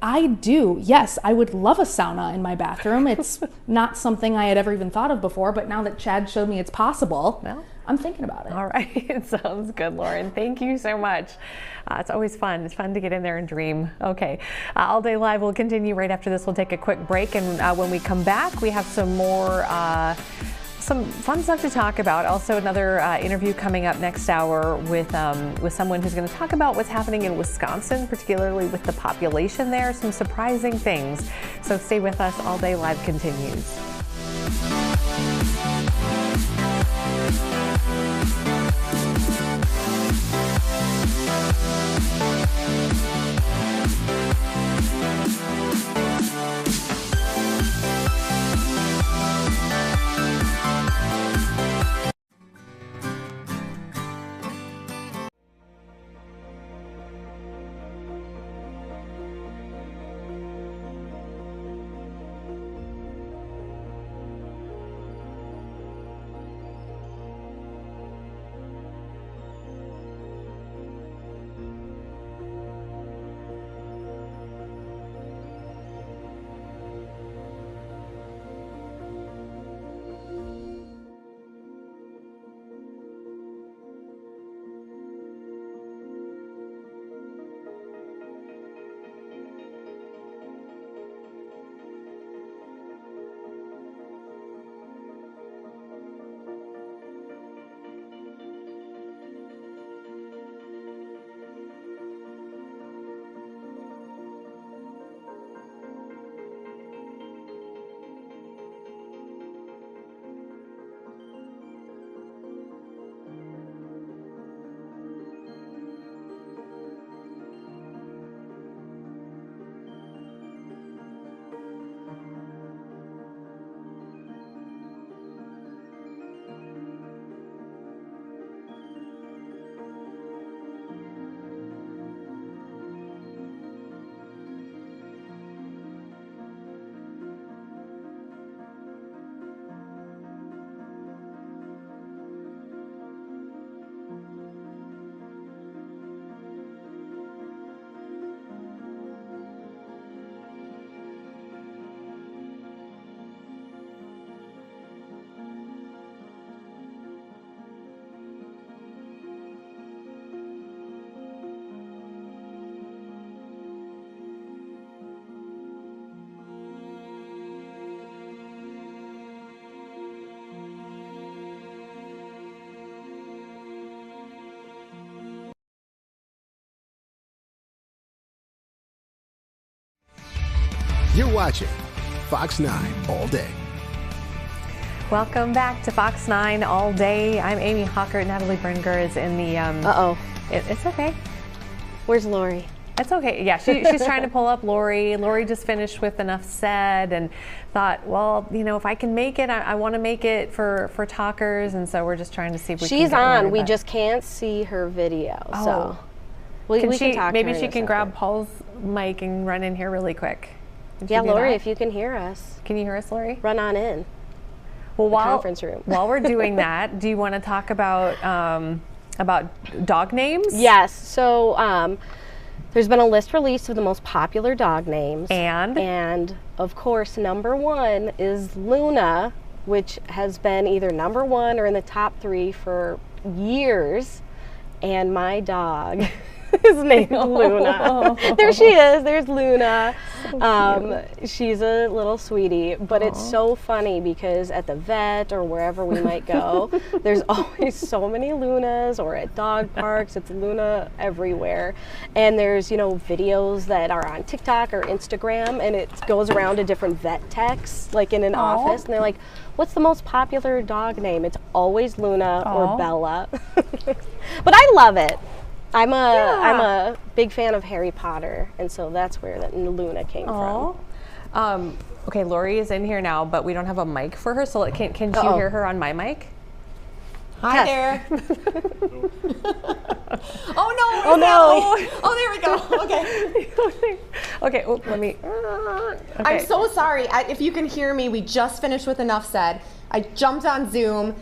I do, yes. I would love a sauna in my bathroom. It's not something I had ever even thought of before, but now that Chad showed me it's possible, well, I'm thinking about it. All right, sounds good, Lauren. Thank you so much. It's always fun. It's fun to get in there and dream. Okay, All Day Live will continue right after this. We'll take a quick break, and when we come back, we have some more some fun stuff to talk about. Also, another interview coming up next hour with someone who's going to talk about what's happening in Wisconsin, particularly with the population there. Some surprising things. So stay with us. All Day Live continues. You're watching Fox 9 All Day. Welcome back to Fox 9 All Day. I'm Amy Hawker. Natalie Bringer is in the... It's okay. Where's Lori? It's okay. Yeah, she's trying to pull up Lori. Lori just finished with Enough Said and thought, well, you know, if I can make it, I want to make it for talkers, and so we're just trying to see if we can get on. Lori, we just can't see her video, so we can talk to her maybe she in a can grab second. Paul's mic and run in here really quick. Can she Yeah, do Lori, that? if you can hear us. Can you hear us, Lori? Run on in. Well, conference room. while we're doing that, do you want to talk about dog names? Yes. So there's been a list released of the most popular dog names. And of course, number 1 is Luna, which has been either number 1 or in the top 3 for years. And my dog is named Luna. There she is. There's Luna. She's a little sweetie, but it's so funny because at the vet or wherever we might go, there's always so many Lunas, or at dog parks, it's Luna everywhere. And there's, you know, videos that are on TikTok or Instagram, and it goes around to different vet techs, like in an office, and they're like, what's the most popular dog name? It's always Luna or Bella. But I love it. I'm a big fan of Harry Potter, and so that's where that Luna came from. Okay, Lori is in here now, but we don't have a mic for her, so can you hear her on my mic? Hi there. Oh no! Oh no! Oh, there we go. Okay. Okay. Oh, let me. Okay. I'm so sorry. If you can hear me, we just finished with Enough Said. I jumped on Zoom.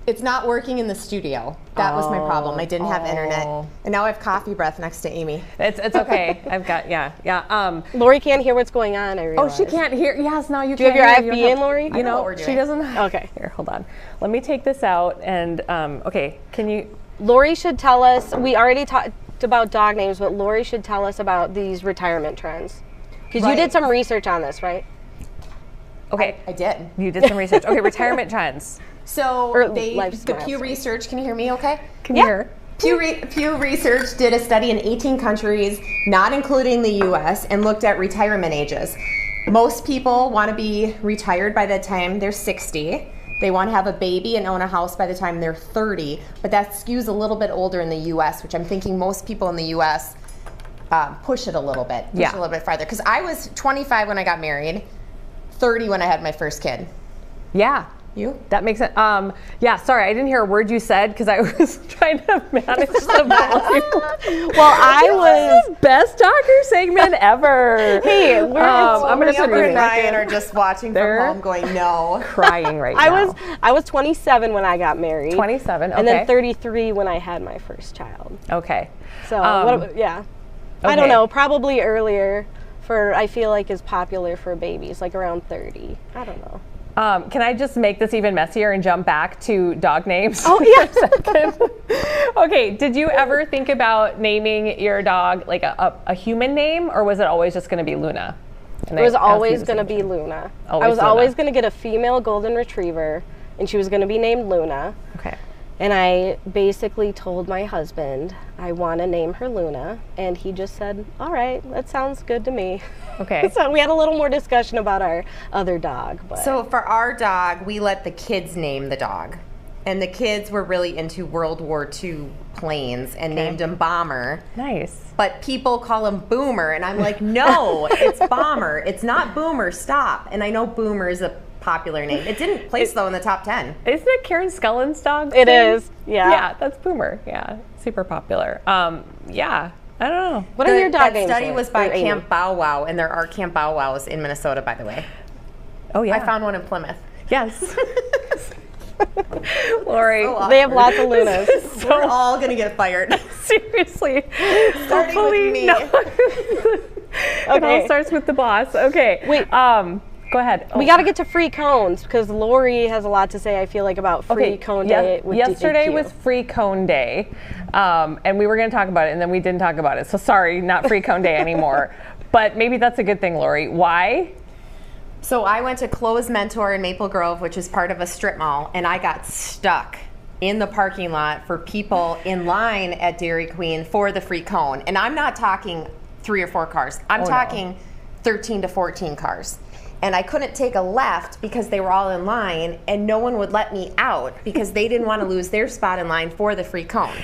It's not working in the studio. That was my problem. I didn't have internet, and now I have coffee breath next to Amy. It's okay. I've got yeah. Lori can't hear what's going on. I realize. Oh, she can't hear. Yes, now you. Do you can't have your hear. IFB in, Lori? You know what we're doing. She doesn't. Okay. Here, hold on. Let me take this out and okay. Can you? Lori should tell us. We already talked about dog names, but Lori should tell us about these retirement trends, because you did some research on this, right? Okay. I did. You did some research. Okay, retirement trends. So Life the Smiles, Pew sorry. Research, can you hear me okay? Can you hear? Pew Research did a study in 18 countries, not including the US, and looked at retirement ages. Most people want to be retired by the time they're 60. They want to have a baby and own a house by the time they're 30, but that skews a little bit older in the US, which I'm thinking most people in the US push it a little bit, a little bit farther. Because I was 25 when I got married, 30 when I had my first kid. Yeah. You? That makes sense. Yeah, sorry, I didn't hear a word you said because I was trying to manage the volume. Well, I was best talker segment ever. Hey, I'm gonna Amber scream. and Ryan are just watching They're from home going, no. Crying right now. I was 27 when I got married. 27, okay. And then 33 when I had my first child. Okay. So, I don't know, probably earlier I feel like is popular for babies, like around 30. I don't know. Can I just make this even messier and jump back to dog names? Oh, yeah. Okay, did you ever think about naming your dog like a human name, or was it always just going to be Luna? It was always going to be Luna. I was always going to get a female golden retriever, and she was going to be named Luna. Okay. And I basically told my husband I want to name her Luna, and he just said, all right, that sounds good to me. Okay. So we had a little more discussion about our other dog. But. So for our dog, we let the kids name the dog. And the kids were really into World War II planes and named him Bomber. Nice. But people call him Boomer, and I'm like, no, it's Bomber. It's not Boomer, stop. And I know Boomer is a popular name. It didn't place, though, in the top 10. Isn't it Karen Scullin's dog? It is, yeah. Yeah, that's Boomer. Yeah, super popular. Yeah, I don't know. What are your dog names? That study was by Amy? Camp Bow Wow, and there are Camp Bow Wows in Minnesota, by the way. Oh, yeah. I found one in Plymouth. Yes. Lori, they have lots of Lunas. We're all going to get fired. Seriously. Starting with me. No. It all starts with the boss. Okay. Wait. Go ahead. We got to get to free cones because Lori has a lot to say, I feel like, about free cone day. With yesterday DQ. was free cone day, and we were going to talk about it, and then we didn't talk about it. So sorry, not free cone day anymore. But maybe that's a good thing, Lori. Why? So I went to Clothes Mentor in Maple Grove, which is part of a strip mall, and I got stuck in the parking lot for people in line at Dairy Queen for the free cone. And I'm not talking 3 or 4 cars. I'm talking 13 to 14 cars. And I couldn't take a left because they were all in line, and no one would let me out because they didn't want to lose their spot in line for the free cone.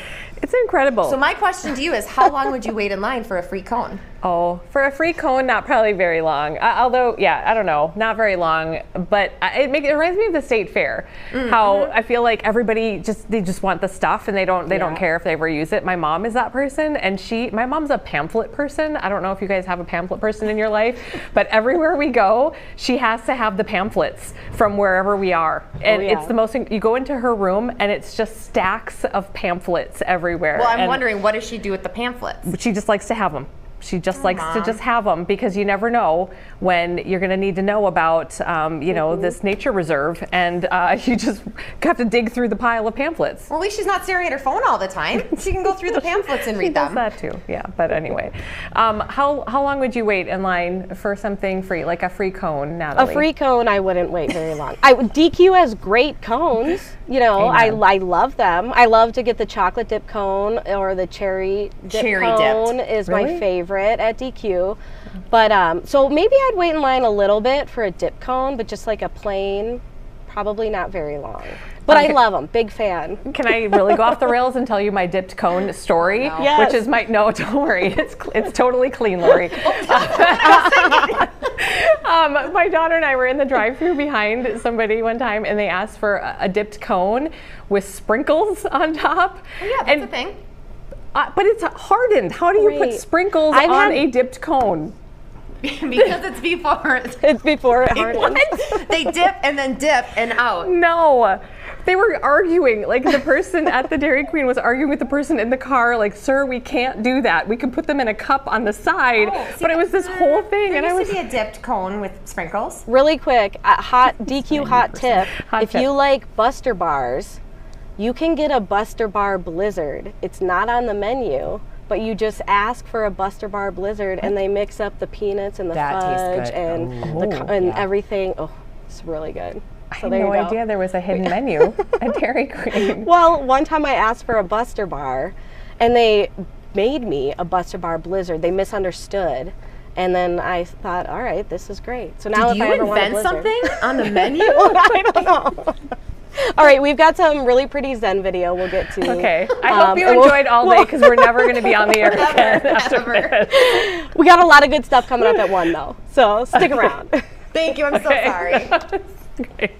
It's incredible. So my question to you is, how long would you wait in line for a free cone? Oh, for a free cone, not probably very long. Although, yeah, I don't know, not very long. But it reminds me of the state fair. How I feel like everybody they just want the stuff and they don't care if they ever use it. My mom is that person, and my mom's a pamphlet person. I don't know if you guys have a pamphlet person in your life, but everywhere we go, she has to have the pamphlets from wherever we are, and it's the most. You go into her room and it's just stacks of pamphlets everywhere. Well, I'm wondering, what does she do with the pamphlets? She just likes to have them. She just likes to just have them, because you never know when you're going to need to know about, this nature reserve, and you just have to dig through the pile of pamphlets. Well, at least she's not staring at her phone all the time. She can go through the pamphlets and read them. She does that too, yeah. But anyway, how long would you wait in line for something free, like a free cone, Natalie? A free cone, I wouldn't wait very long. DQ has great cones. I love them. I love to get the chocolate dip cone, or the cherry dip cone is my favorite at DQ. But so maybe I'd wait in line a little bit for a dip cone, but just like a plain, probably not very long. But I love them, big fan. Can I really go off the rails and tell you my dipped cone story? Yes. Which is no, don't worry, it's totally clean, Lori. My daughter and I were in the drive-thru behind somebody one time, and they asked for a dipped cone with sprinkles on top. Oh yeah, that's a thing. But it's hardened. How do you put sprinkles on a dipped cone? Because it's before it hardens. What? They dip and then dip and out. No. They were arguing, like the person at the Dairy Queen was arguing with the person in the car, like, sir, we can't do that. We can put them in a cup on the side. But it was this whole thing. There used to be a dipped cone with sprinkles. Really quick, DQ hot tip. If you like Buster Bars, you can get a Buster Bar Blizzard. It's not on the menu, but you just ask for a Buster Bar Blizzard, and they mix up the peanuts and the fudge and everything. Oh, it's really good. I had no idea there was a hidden menu at Dairy Queen. Well, one time I asked for a Buster Bar, and they made me a Buster Bar Blizzard. They misunderstood. And then I thought, all right, this is great. So now Did you invent something on the menu? I don't know. All right, we've got some really pretty Zen video we'll get to. Okay. I hope you enjoyed all day, because we're never going to be on the air again after this. We got a lot of good stuff coming up at 1, though. So stick around. Thank you. I'm so sorry. Okay.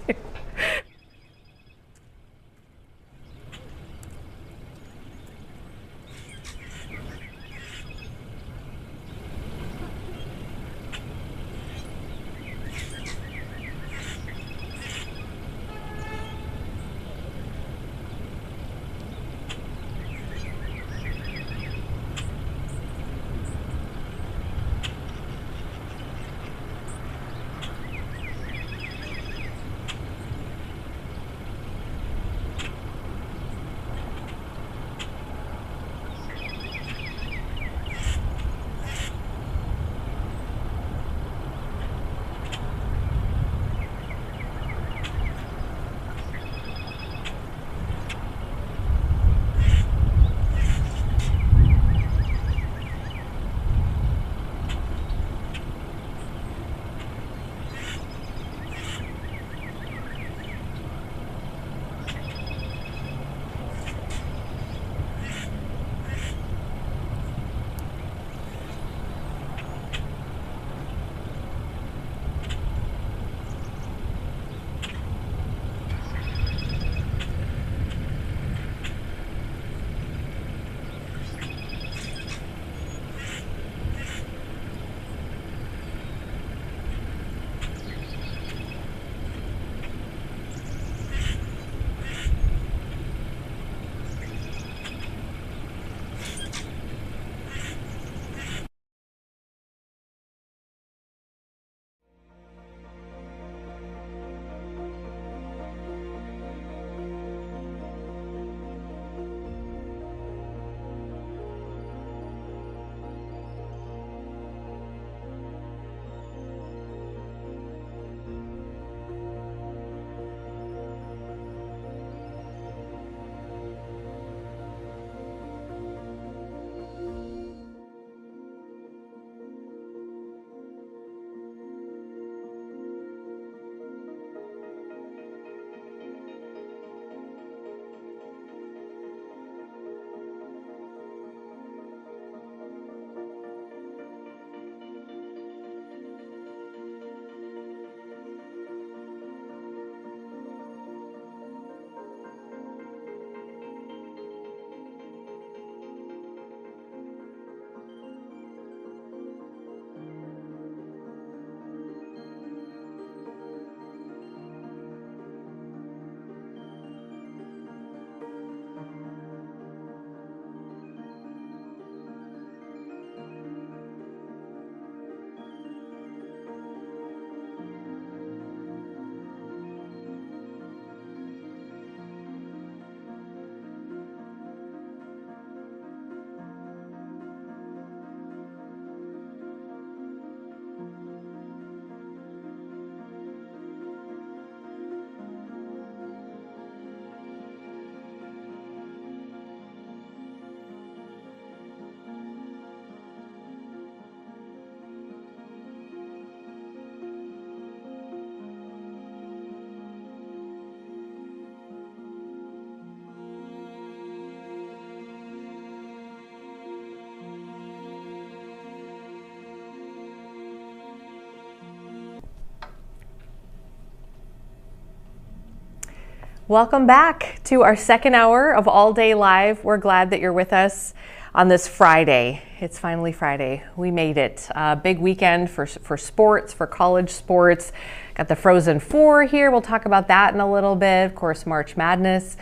Welcome back to our second hour of All Day Live. We're glad that you're with us on this Friday. It's finally Friday. We made it. Big weekend for sports, for college sports. Got the Frozen Four here. We'll talk about that in a little bit. Of course, March Madness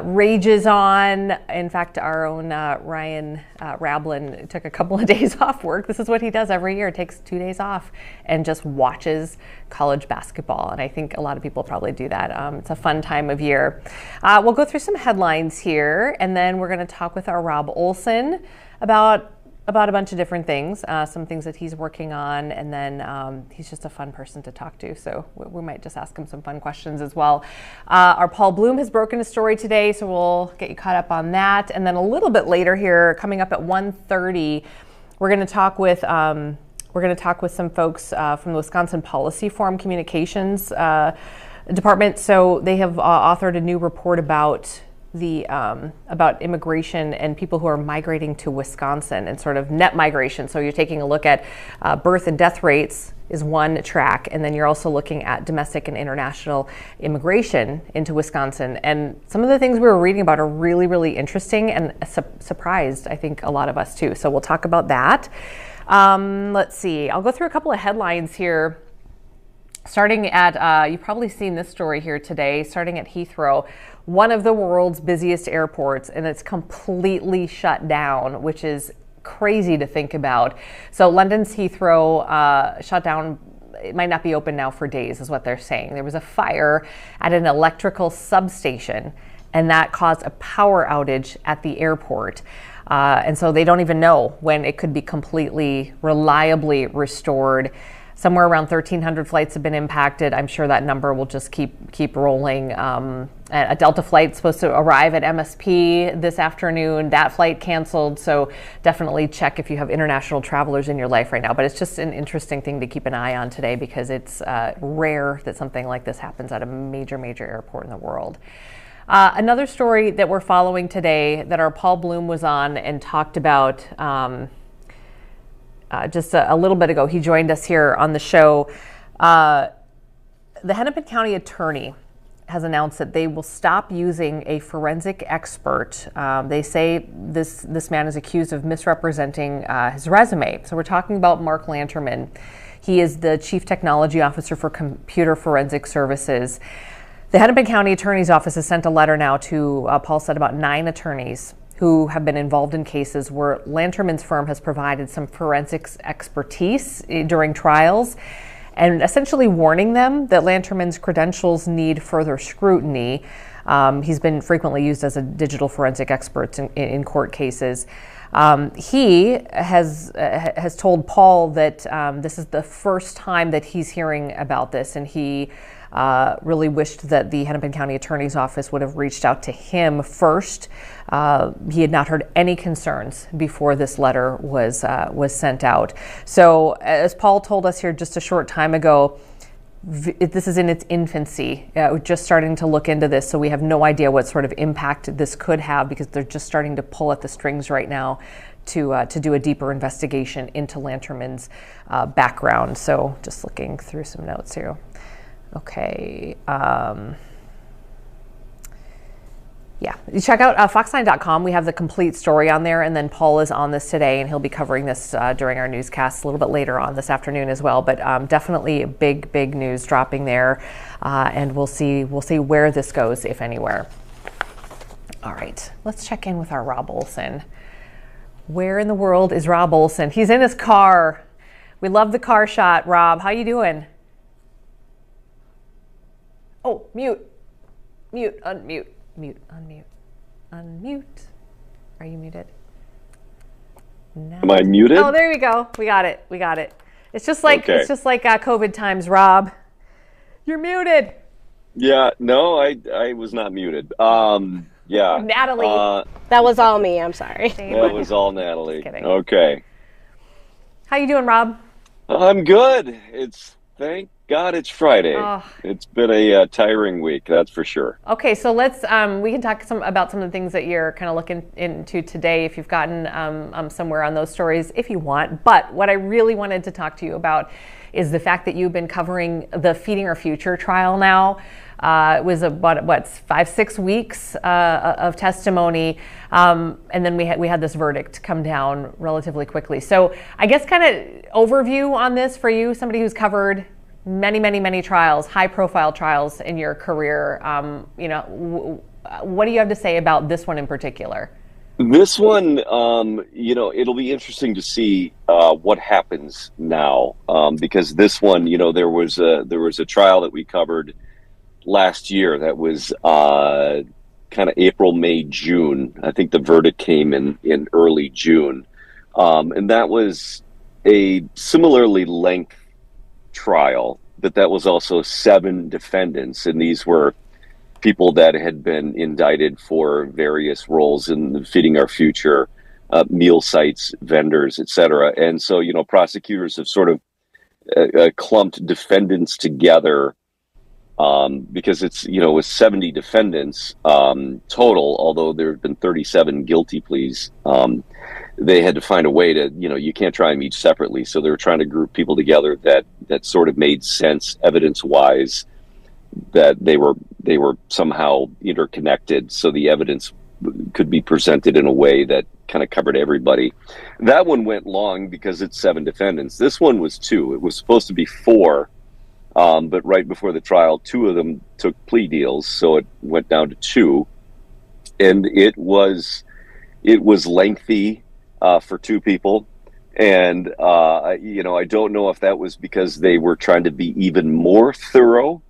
rages on. In fact, our own Ryan Rablin took a couple of days off work. This is what he does every year. Takes 2 days off and just watches college basketball. And I think a lot of people probably do that. It's a fun time of year. We'll go through some headlines here, and then we're going to talk with our Rob Olson about a bunch of different things, some things that he's working on, and then he's just a fun person to talk to, so we might just ask him some fun questions as well. Our Paul Bloom has broken a story today, so we'll get you caught up on that. And then a little bit later here, coming up at 1:30, we're going to talk with some folks from the Wisconsin Policy Forum Communications Department. So they have authored a new report about immigration and people who are migrating to Wisconsin and sort of net migration. So you're taking a look at birth and death rates is one track, and then you're also looking at domestic and international immigration into Wisconsin. And some of the things we were reading about are really, really interesting and surprised, I think, a lot of us too. So we'll talk about that. Let's see. I'll go through a couple of headlines here. Starting at, you've probably seen this story here today, starting at Heathrow, one of the world's busiest airports, and it's completely shut down, which is crazy to think about. So London's Heathrow shut down. It might not be open now for days, is what they're saying. There was a fire at an electrical substation, and that caused a power outage at the airport. And so they don't even know when it could be completely reliably restored. Somewhere around 1,300 flights have been impacted. I'm sure that number will just keep rolling. A Delta flight supposed to arrive at MSP this afternoon. That flight canceled. So definitely check if you have international travelers in your life right now. But it's just an interesting thing to keep an eye on today, because it's rare that something like this happens at a major airport in the world. Another story that we're following today that our Paul Bloom was on and talked about just a little bit ago. He joined us here on the show. The Hennepin County attorney has announced that they will stop using a forensic expert. They say this man is accused of misrepresenting his resume. So we're talking about Mark Lanterman. He is the Chief Technology Officer for Computer Forensic Services. The Hennepin County Attorney's Office has sent a letter now to, Paul said, about 9 attorneys who have been involved in cases where Lanterman's firm has provided some forensics expertise during trials, and essentially warning them that Lanterman's credentials need further scrutiny. He's been frequently used as a digital forensic expert in court cases. He has told Paul that this is the first time that he's hearing about this, and he really wished that the Hennepin County Attorney's Office would have reached out to him first. He had not heard any concerns before this letter was sent out. So as Paul told us here just a short time ago, this is in its infancy. We're just starting to look into this, so we have no idea what sort of impact this could have, because they're just starting to pull at the strings right now to do a deeper investigation into Lanterman's background. So just looking through some notes here. Okay. Yeah, you check out fox9.com. We have the complete story on there, and then Paul is on this today, and he'll be covering this during our newscast a little bit later on this afternoon as well. But definitely big news dropping there, and we'll see where this goes, if anywhere. All right, let's check in with our Rob Olson. Where in the world is Rob Olson? He's in his car. We love the car shot. Rob, how you doing? Oh, mute, unmute. Mute, unmute. Are you muted? No. Am I muted? Oh, there we go. We got it. It's just like COVID times, Rob. You're muted. Yeah, no, I was not muted. Yeah. Natalie. That was all me. I'm sorry. That was all Natalie. Kidding. Okay. How you doing, Rob? I'm good. Thank God it's Friday. Oh. It's been a tiring week, that's for sure. Okay, so let's we can talk about some of the things that you're kind of looking into today, if you've gotten somewhere on those stories, if you want. But what I really wanted to talk to you about is the fact that you've been covering the Feeding Our Future trial now. It was about, what, 5-6 weeks of testimony. And then we had this verdict come down relatively quickly. So I guess kind of overview on this for you, somebody who's covered many trials, high-profile trials in your career. What do you have to say about this one in particular? This one, it'll be interesting to see what happens now, because this one, there was a trial that we covered last year that was kind of April, May, June. I think the verdict came in early June, and that was a similarly length trial, but that was also 7 defendants, and these were people that had been indicted for various roles in Feeding Our Future, meal sites, vendors, etc. And so, prosecutors have sort of clumped defendants together because it's, with 70 defendants total, although there have been 37 guilty pleas. They had to find a way to, you can't try them each separately. So they were trying to group people together that sort of made sense evidence-wise, that they were somehow interconnected, so the evidence could be presented in a way that kind of covered everybody. That one went long because it's 7 defendants. This one was 2. It was supposed to be 4, but right before the trial, 2 of them took plea deals, so it went down to 2. And it was lengthy for 2 people. And I don't know if that was because they were trying to be even more thorough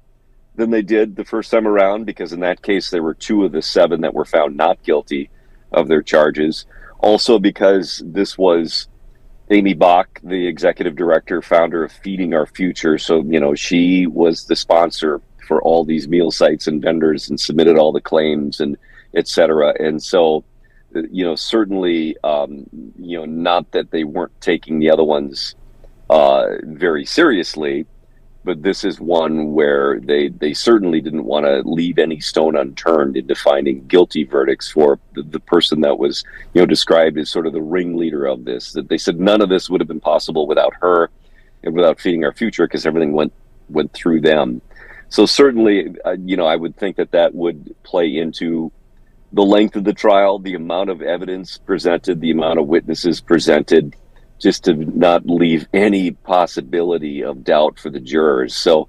than they did the first time around, because in that case there were 2 of the 7 that were found not guilty of their charges. Also because this was Amy Bach, the executive director, founder of Feeding Our Future. So, she was the sponsor for all these meal sites and vendors and submitted all the claims and et cetera. And so, certainly, not that they weren't taking the other ones very seriously, but this is one where they certainly didn't want to leave any stone unturned into finding guilty verdicts for the person that was, described as sort of the ringleader of this. That they said none of this would have been possible without her and without Feeding Our Future, because everything went through them. So certainly, I would think that would play into the length of the trial, the amount of evidence presented, the amount of witnesses presented, just to not leave any possibility of doubt for the jurors. So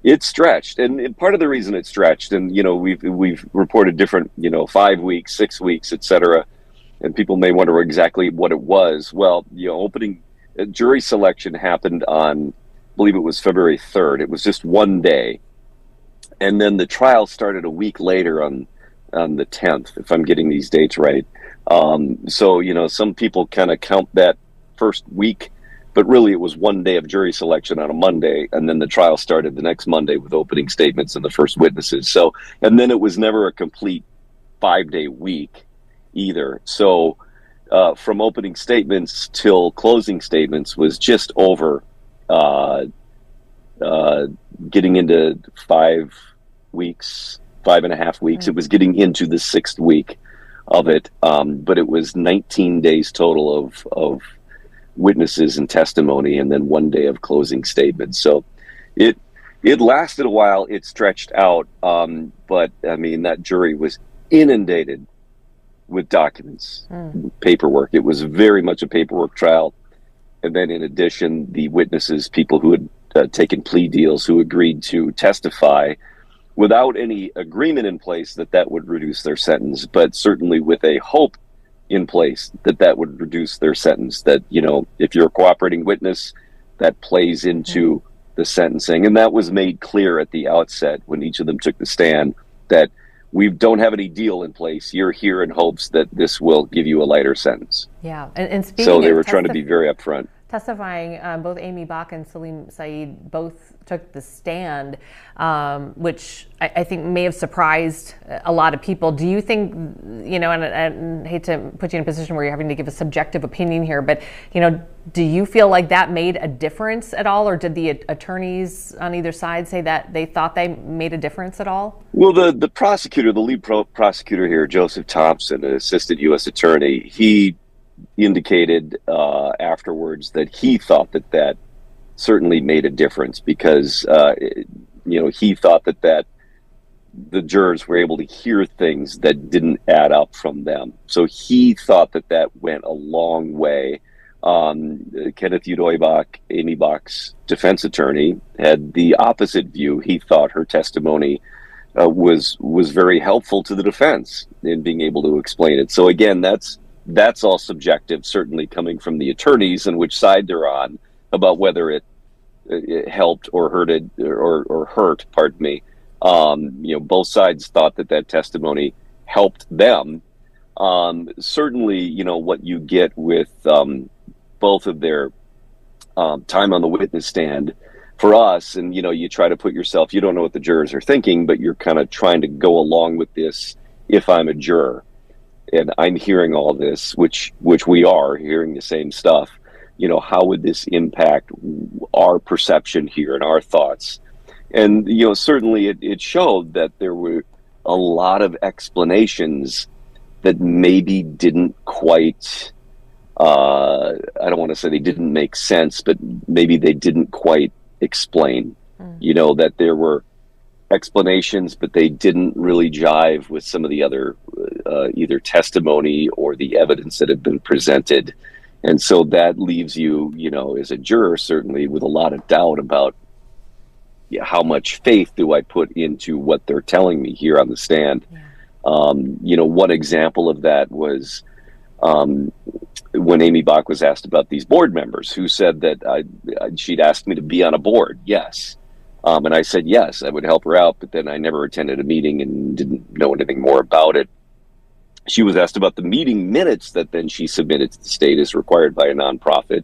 it's stretched, and part of the reason it's stretched, and we've reported different 5 weeks, 6 weeks, etc., and people may wonder exactly what it was. Well, opening jury selection happened on, I believe it was February 3rd. It was just one day, and then the trial started a week later on the 10th, if I'm getting these dates right. So some people kind of count that first week, but really it was one day of jury selection on a Monday, and then the trial started the next Monday with opening statements and the first witnesses. So, and then it was never a complete 5-day week either. So from opening statements till closing statements was just over getting into 5 weeks, 5.5 weeks. It was getting into the 6th week of it, but it was 19 days total of witnesses and testimony, and then 1 day of closing statements. So it lasted a while. It stretched out, but I mean, that jury was inundated with documents, paperwork. It was very much a paperwork trial. And then in addition, the witnesses, people who had taken plea deals, who agreed to testify without any agreement in place that would reduce their sentence, but certainly with a hope in place that would reduce their sentence, that, if you're a cooperating witness, that plays into the sentencing. And that was made clear at the outset when each of them took the stand, that we don't have any deal in place. You're here in hopes that this will give you a lighter sentence. Yeah, and speaking so they were trying to be very upfront. Testifying, both Amy Bach and Salim Saeed both took the stand, which I think may have surprised a lot of people. Do you think, and I hate to put you in a position where you're having to give a subjective opinion here, but, do you feel like that made a difference at all, or did the attorneys on either side say that they thought they made a difference at all? Well, the prosecutor, the lead prosecutor here, Joseph Thompson, an assistant U.S. attorney, he indicated afterwards that he thought that certainly made a difference, because he thought that the jurors were able to hear things that didn't add up from them. So he thought that that went a long way. Kenneth Udoybach, Amy Bach's defense attorney, had the opposite view. He thought her testimony was very helpful to the defense in being able to explain it. So again, that's all subjective, certainly coming from the attorneys and which side they're on about whether it helped or hurted or hurt. Pardon me. Both sides thought that testimony helped them. Certainly, what you get with both of their time on the witness stand for us, and you try to put yourself, you don't know what the jurors are thinking, but you're kind of trying to go along with this. If I'm a juror and I'm hearing all this, which we are hearing the same stuff, how would this impact our perception here and our thoughts? And certainly it showed that there were a lot of explanations that maybe didn't quite, I don't want to say they didn't make sense, but maybe they didn't quite explain, that there were explanations, but they didn't really jive with some of the other either testimony or the evidence that had been presented. And so that leaves you, as a juror, certainly with a lot of doubt about how much faith do I put into what they're telling me here on the stand. One example of that was when Amy Bach was asked about these board members who said that she'd asked me to be on a board. Yes. And I said, yes, I would help her out. But then I never attended a meeting and didn't know anything more about it. She was asked about the meeting minutes that then she submitted to the state as required by a nonprofit,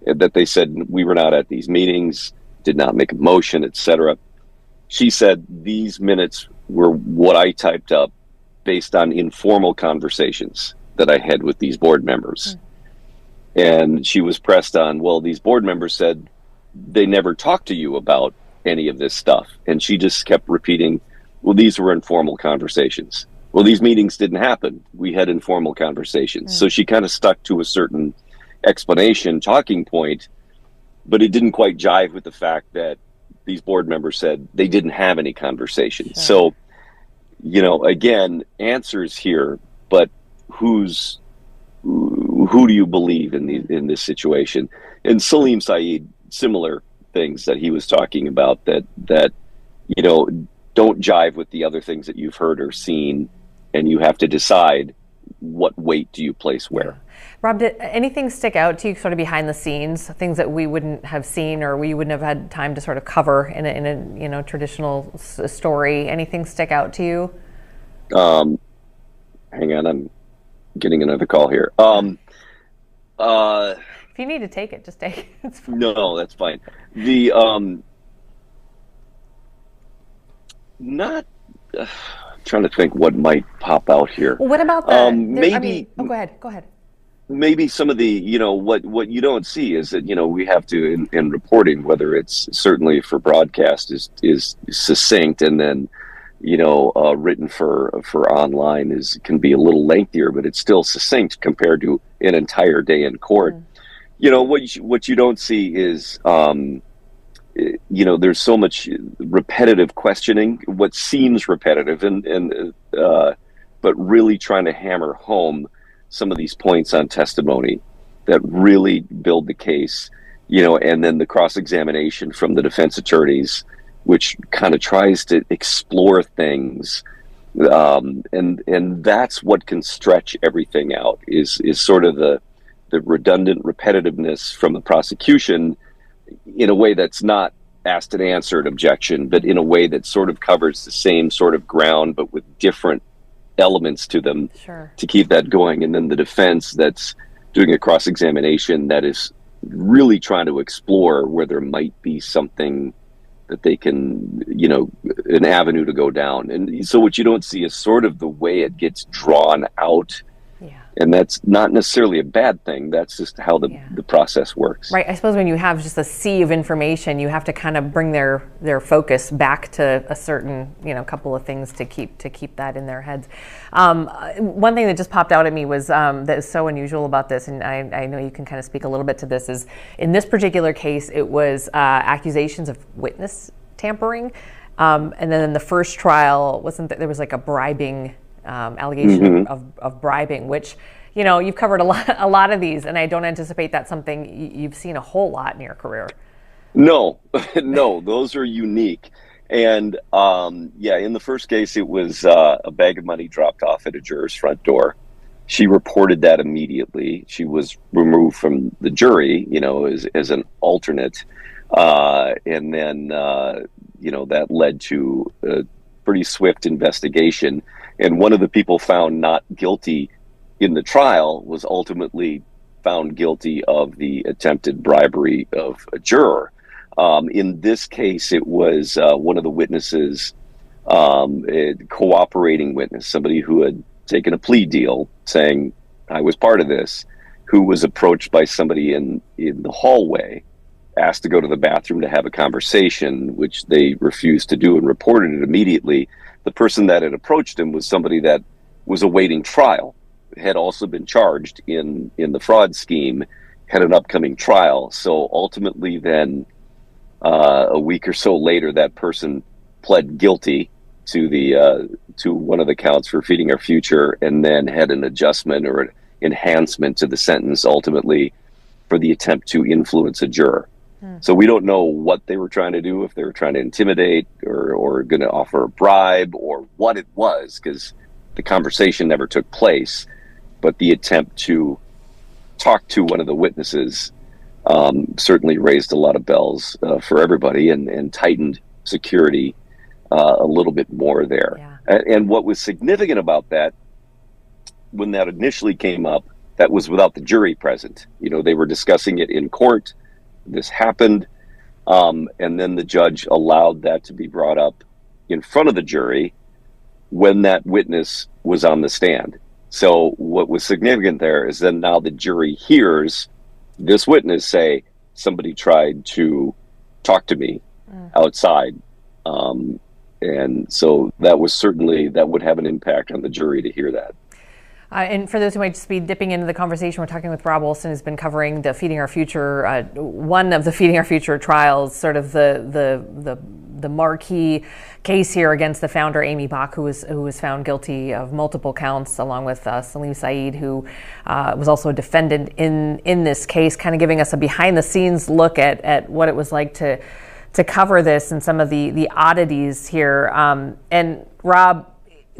that they said we were not at these meetings, did not make a motion, etc. She said these minutes were what I typed up based on informal conversations that I had with these board members. And she was pressed on, well, these board members said they never talked to you about any of this stuff. And she just kept repeating, well, these were informal conversations. Well, these meetings didn't happen. We had informal conversations. So she kind of stuck to a certain explanation, talking point, but it didn't quite jive with the fact that these board members said they didn't have any conversations. So, again, answers here, but who do you believe in this situation? And Salim Saeed, similar things that he was talking about that don't jive with the other things that you've heard or seen, and you have to decide what weight do you place where. Rob, did anything stick out to you sort of behind the scenes, things that we wouldn't have seen or we wouldn't have had time to sort of cover in a traditional story? Anything stick out to you? Hang on, I'm getting another call here. If you need to take it, just take it. It's fine. No, that's fine. The trying to think what might pop out here. Well, what about the maybe? Go ahead. Maybe some of the what you don't see is that we have to in reporting, whether it's certainly for broadcast is succinct, and then written for online can be a little lengthier, but it's still succinct compared to an entire day in court. What you don't see is there's so much repetitive questioning, what seems repetitive, and but really trying to hammer home some of these points on testimony that really build the case, and then the cross-examination from the defense attorneys, which kind of tries to explore things, and that's what can stretch everything out, is sort of the redundant repetitiveness from the prosecution in a way that's not asked and answered objection, but in a way that sort of covers the same sort of ground, but with different elements to them to keep that going. And then the defense that's doing a cross-examination that is really trying to explore where there might be something that they can, an avenue to go down. And so what you don't see is sort of the way it gets drawn out. And that's not necessarily a bad thing. That's just how the process works. Right. I suppose when you have just a sea of information, you have to kind of bring their focus back to a certain, couple of things to keep that in their heads. One thing that just popped out at me was that is so unusual about this, and I know you can kind of speak a little bit to this, is in this particular case, it was accusations of witness tampering. And then in the first trial, there was like a bribing allegation of bribing, which, you know, you've covered a lot of these, and I don't anticipate that's something you've seen a whole lot in your career. No, no, those are unique. And yeah, in the first case, it was a bag of money dropped off at a juror's front door. She reported that immediately. She was removed from the jury, you know, as an alternate. And then, you know, that led to a pretty swift investigation. And one of the people found not guilty in the trial was ultimately found guilty of the attempted bribery of a juror. In this case, it was one of the witnesses, a cooperating witness, somebody who had taken a plea deal saying, I was part of this, who was approached by somebody in the hallway, asked to go to the bathroom to have a conversation, which they refused to do and reported it immediately. The person that had approached him was somebody that was awaiting trial, had also been charged in the fraud scheme, had an upcoming trial. So ultimately then, a week or so later, that person pled guilty to one of the counts for feeding our future, and then had an adjustment or an enhancement to the sentence ultimately for the attempt to influence a juror. So we don't know what they were trying to do, if they were trying to intimidate or going to offer a bribe or what it was, because the conversation never took place. But the attempt to talk to one of the witnesses certainly raised a lot of bells for everybody and tightened security a little bit more there. Yeah. And what was significant about that, when that initially came up, that was without the jury present. You know, they were discussing it in court. This happened. And then the judge allowed that to be brought up in front of the jury when that witness was on the stand. So what was significant there is then now the jury hears this witness say, somebody tried to talk to me outside. And so that was certainly, that would have an impact on the jury to hear that. And for those who might just be dipping into the conversation, we're talking with Rob Olson, who's been covering the Feeding Our Future, one of the Feeding Our Future trials, sort of the marquee case here against the founder, Amy Bach, who was found guilty of multiple counts, along with Salim Saeed, who was also a defendant in this case, kind of giving us a behind-the-scenes look at what it was like to cover this and some of the oddities here. And Rob,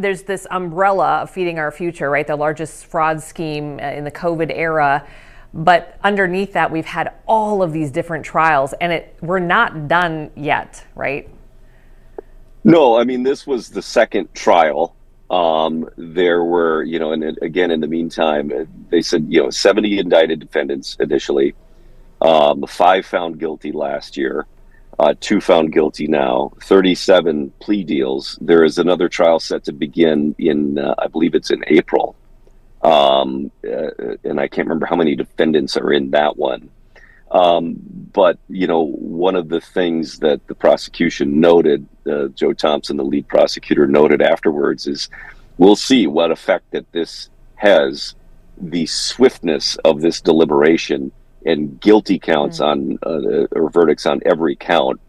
there's this umbrella of Feeding Our Future, right? The largest fraud scheme in the COVID era. But underneath that, we've had all of these different trials, and we're not done yet, right? No, I mean, this was the second trial. There were, you know, and again, in the meantime, they said, you know, 70 indicted defendants initially, 5 found guilty last year. 2 found guilty now, 37 plea deals. There is another trial set to begin in, I believe it's in April. And I can't remember how many defendants are in that one. But, you know, one of the things that the prosecution noted, Joe Thompson, the lead prosecutor, noted afterwards is, we'll see what effect that this has, the swiftness of this deliberation and guilty counts on or verdicts on every count,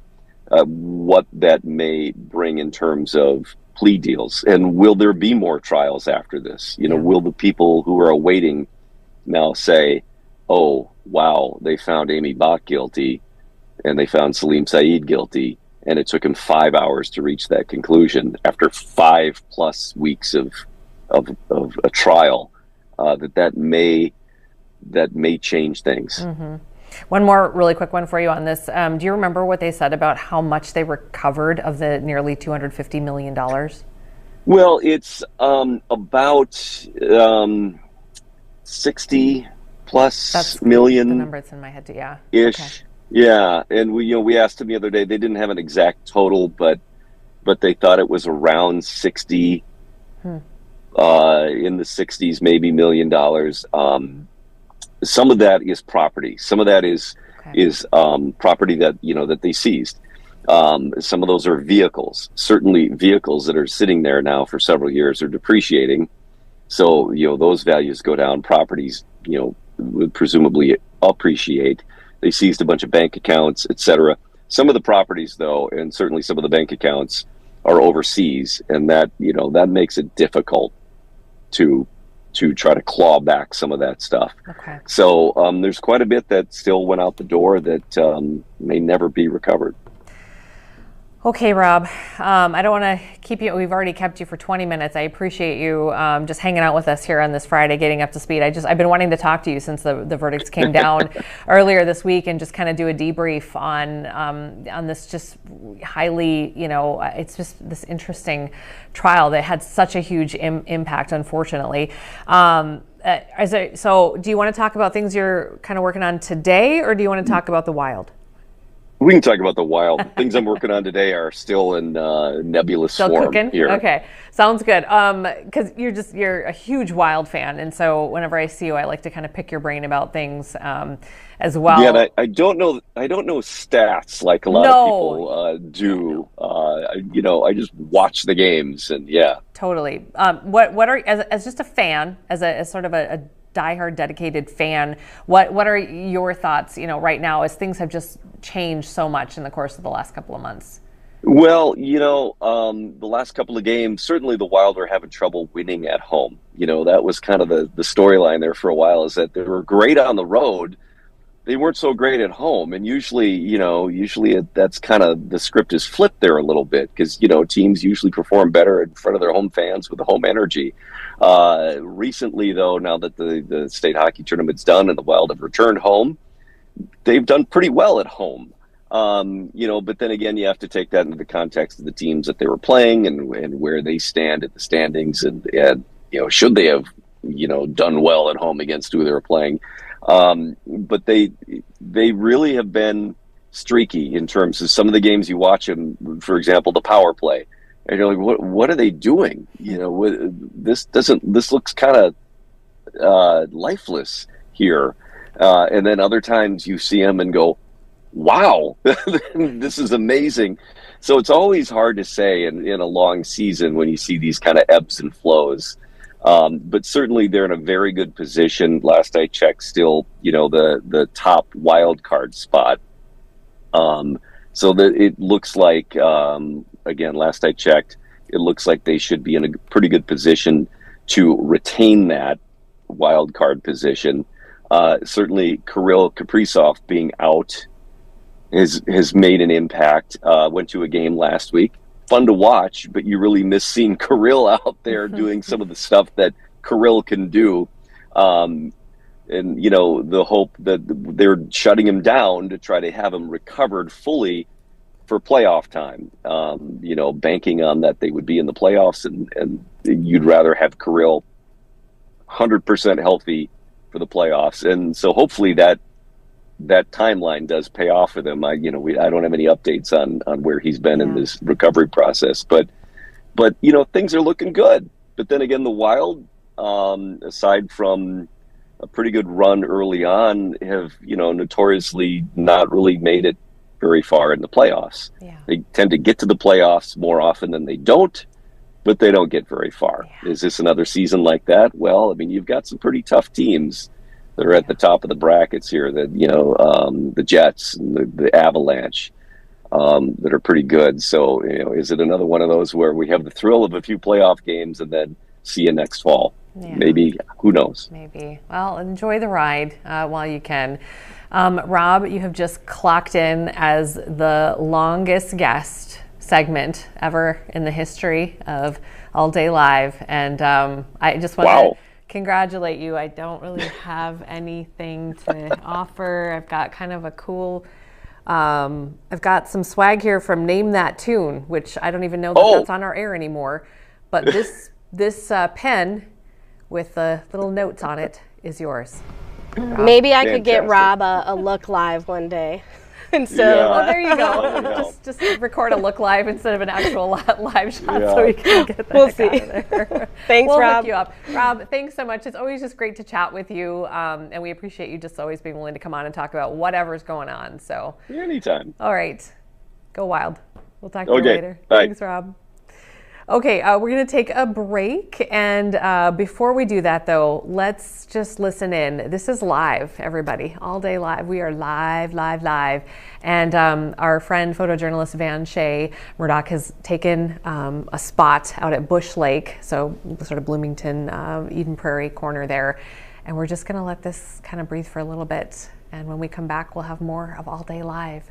what that may bring in terms of plea deals. And will there be more trials after this? You know, will the people who are awaiting now say, oh, wow, they found Amy Bach guilty and they found Salim Saeed guilty, and it took him 5 hours to reach that conclusion after 5+ weeks of a trial, that may change things. One more really quick one for you on this. Do you remember what they said about how much they recovered of the nearly $250 million? Well, it's about 60+ That's million. The number that's in my head too, ish. Okay. Yeah, and we asked them the other day. They didn't have an exact total, but they thought it was around 60, in the 60s, maybe $1 million. Some of that is property. Some of that is property that, you know, that they seized. Some of those are vehicles. Certainly vehicles that are sitting there now for several years are depreciating. So, you know, those values go down. Properties, you know, would presumably appreciate. They seized a bunch of bank accounts, etc. Some of the properties, though, and certainly some of the bank accounts are overseas, and that, you know, that makes it difficult to try to claw back some of that stuff. Okay. So there's quite a bit that still went out the door that may never be recovered. Okay, Rob, I don't want to keep you. We've already kept you for 20 minutes. I appreciate you just hanging out with us here on this Friday, getting up to speed. I've been wanting to talk to you since the verdicts came down earlier this week, and just kind of do a debrief on this just highly, you know, it's just this interesting trial that had such a huge impact, unfortunately. So do you want to talk about things you're kind of working on today, or do you want to talk about the Wild? We can talk about the Wild. Things I'm working on today are still in nebulous Still form cooking? here. Okay, sounds good. Because you're a huge Wild fan, and so whenever I see you, I like to kind of pick your brain about things as well. Yeah, and I don't know stats like a lot of people do. You know, I just watch the games, and yeah. Totally. What are, as just a fan, as sort of a diehard dedicated fan, what are your thoughts, you know, right now as things have just changed so much in the course of the last couple of months? Well, you know, the last couple of games, certainly the Wild are having trouble winning at home. You know, that was kind of the storyline there for a while, is that they were great on the road. They weren't so great at home. And usually that's kind of, the script is flipped there a little bit, because, you know, teams usually perform better in front of their home fans with the home energy. Recently, though, now that the state hockey tournament's done and the Wild have returned home, they've done pretty well at home. You know, but then again, you have to take that into the context of the teams that they were playing and where they stand at the standings, and you know, should they have, you know, done well at home against who they were playing. But they really have been streaky in terms of some of the games you watch them, for example, the power play. And you're like, what are they doing? You know, this looks kind of lifeless here. And then other times you see them and go, wow, this is amazing. So it's always hard to say in a long season when you see these kind of ebbs and flows. But certainly they're in a very good position. Last I checked, still, you know, the top wild card spot. So that it looks like, again, last I checked, it looks like they should be in a pretty good position to retain that wild card position. Certainly Kirill Kaprizov being out has made an impact. Went to a game last week. Fun to watch, but you really miss seeing Kirill out there doing some of the stuff that Kirill can do. And, you know, the hope that they're shutting him down to try to have him recovered fully for playoff time. You know, banking on that they would be in the playoffs, and you'd rather have Kirill 100% healthy for the playoffs. And so hopefully that timeline does pay off for them. I don't have any updates on where he's been in this recovery process, but you know, things are looking good. But then again, the Wild, aside from a pretty good run early on, have, you know, notoriously not really made it very far in the playoffs. Yeah. They tend to get to the playoffs more often than they don't, but they don't get very far. Yeah. Is this another season like that? Well, I mean, you've got some pretty tough teams that are at the top of the brackets here, that, you know, the Jets and the Avalanche, that are pretty good. So, you know, is it another one of those where we have the thrill of a few playoff games and then see you next fall? Yeah. Maybe. Who knows? Maybe. Well, enjoy the ride while you can. Rob, you have just clocked in as the longest guest segment ever in the history of All Day Live. And I just want to congratulate you. I don't really have anything to offer. I've got kind of a cool, I've got some swag here from Name That Tune, which I don't even know that that's on our air anymore. But this pen with the little notes on it is yours. Rob. Maybe I could get Rob a look live one day. Instead of, well, there you go. Just record a look live instead of an actual live shot, so we can get that out of there. Thanks, we'll Rob. Hook you up. Rob, thanks so much. It's always just great to chat with you, and we appreciate you just always being willing to come on and talk about whatever's going on. So anytime. All right, go Wild. We'll talk to you later. Bye. Thanks, Rob. Okay, we're going to take a break. And before we do that, though, let's just listen in. This is live, everybody, all day live. We are live. And our friend, photojournalist Van Shea Murdoch, has taken a spot out at Bush Lake, so sort of Bloomington, Eden Prairie corner there. And we're just going to let this kind of breathe for a little bit. And when we come back, we'll have more of All Day Live.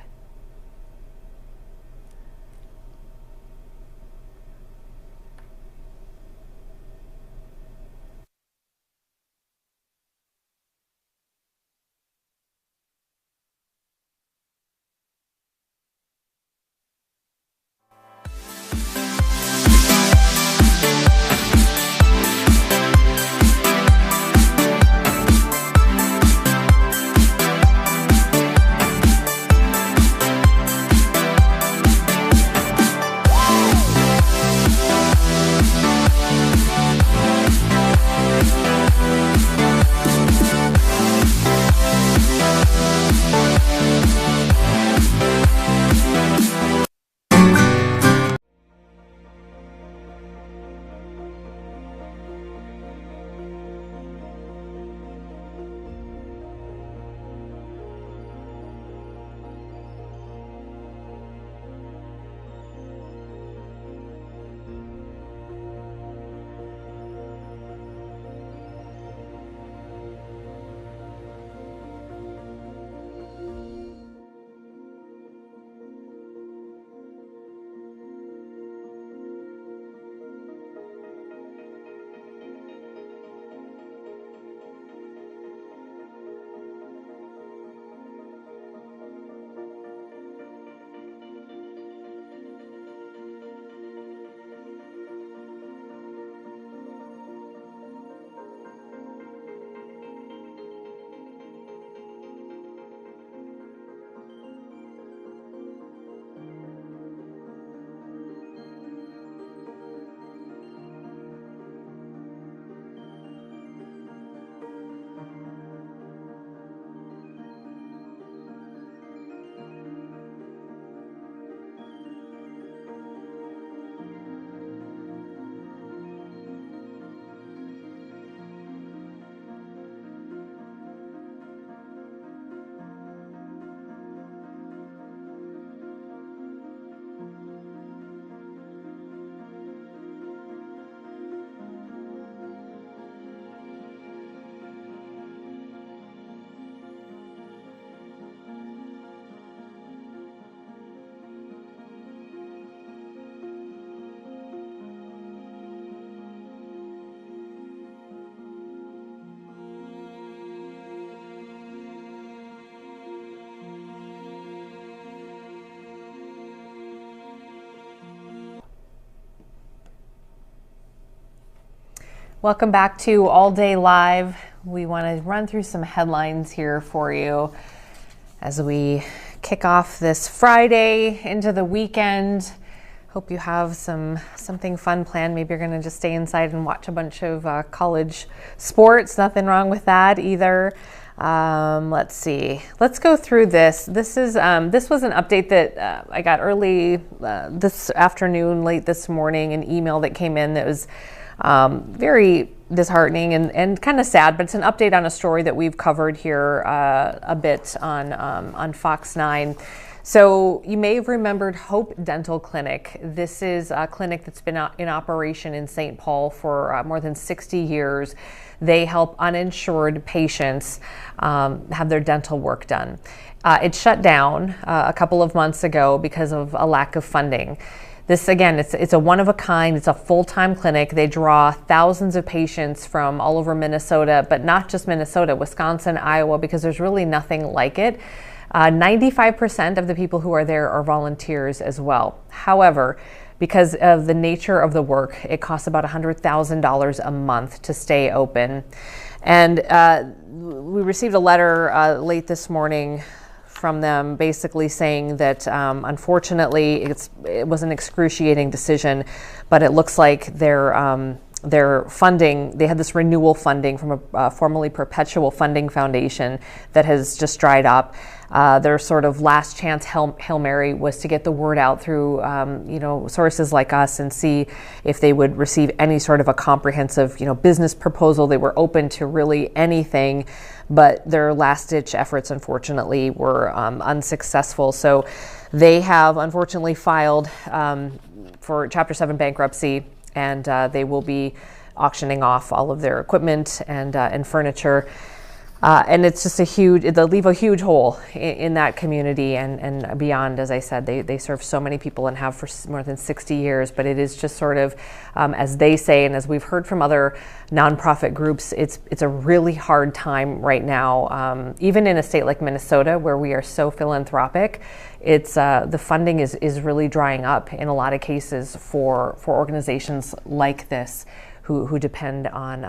Welcome back to All Day Live. We want to run through some headlines here for you as we kick off this Friday into the weekend. Hope you have something fun planned. Maybe you're going to just stay inside and watch a bunch of college sports. Nothing wrong with that either. Let's see. Let's go through this. This was an update that I got early this afternoon, late this morning, an email that came in that was very disheartening and kind of sad, but it's an update on a story that we've covered here a bit on Fox 9. So you may have remembered Hope Dental Clinic. This is a clinic that's been in operation in St. Paul for more than 60 years. They help uninsured patients have their dental work done. It shut down a couple of months ago because of a lack of funding. This, again, it's a one-of-a-kind, it's a full-time clinic. They draw thousands of patients from all over Minnesota, but not just Minnesota, Wisconsin, Iowa, because there's really nothing like it. 95% of the people who are there are volunteers as well. However, because of the nature of the work, it costs about $100,000 a month to stay open. And we received a letter late this morning from them basically saying that unfortunately it was an excruciating decision, but it looks like they're their funding. They had this renewal funding from a formerly perpetual funding foundation that has just dried up. Their sort of last chance Hail Mary was to get the word out through sources like us and see if they would receive any sort of a comprehensive business proposal. They were open to really anything, but their last ditch efforts unfortunately were unsuccessful. So they have unfortunately filed for Chapter 7 bankruptcy, and they will be auctioning off all of their equipment and furniture. And it's just they'll leave a huge hole in that community and beyond. As I said, they serve so many people and have for more than 60 years, but it is just sort of, as they say, and as we've heard from other nonprofit groups, it's a really hard time right now. Even in a state like Minnesota, where we are so philanthropic, it's the funding is really drying up in a lot of cases for organizations like this, who depend on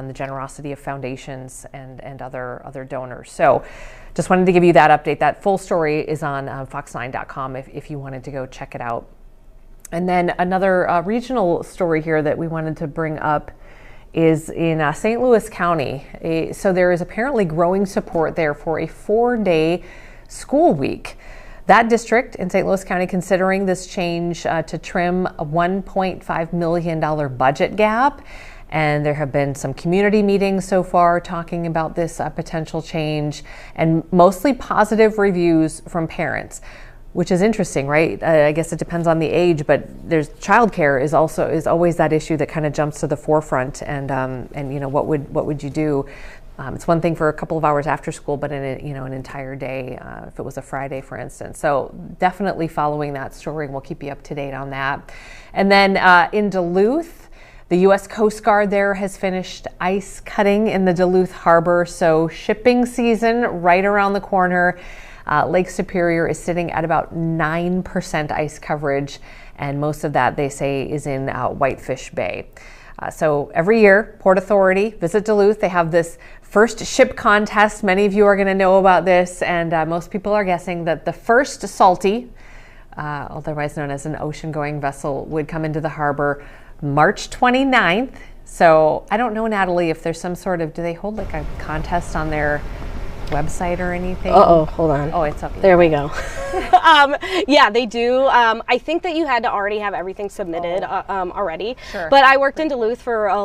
the generosity of foundations and other donors. So just wanted to give you that update. That full story is on fox9.com if you wanted to go check it out. And then another regional story here that we wanted to bring up is in St. Louis County. So there is apparently growing support there for a 4-day school week. That district in St. Louis County considering this change to trim a $1.5 million budget gap. And there have been some community meetings so far talking about this potential change, and mostly positive reviews from parents, which is interesting, right? I guess it depends on the age, but there's childcare is always that issue that kind of jumps to the forefront. And what would you do? It's one thing for a couple of hours after school, but in an entire day, if it was a Friday, for instance. So definitely following that story, and we'll keep you up to date on that. And then in Duluth, the U.S. Coast Guard there has finished ice cutting in the Duluth Harbor. So shipping season right around the corner. Lake Superior is sitting at about 9% ice coverage, and most of that, they say, is in Whitefish Bay. So every year, Port Authority, Visit Duluth, they have this first ship contest. Many of you are going to know about this, and most people are guessing that the first salty, otherwise known as an ocean-going vessel, would come into the harbor March 29th. So I don't know, Natalie, if there's some sort of, do they hold like a contest on their website or anything? Hold on. Oh, it's up. There we go. Yeah, they do. I think that you had to already have everything submitted already. Sure. But I worked in Duluth for a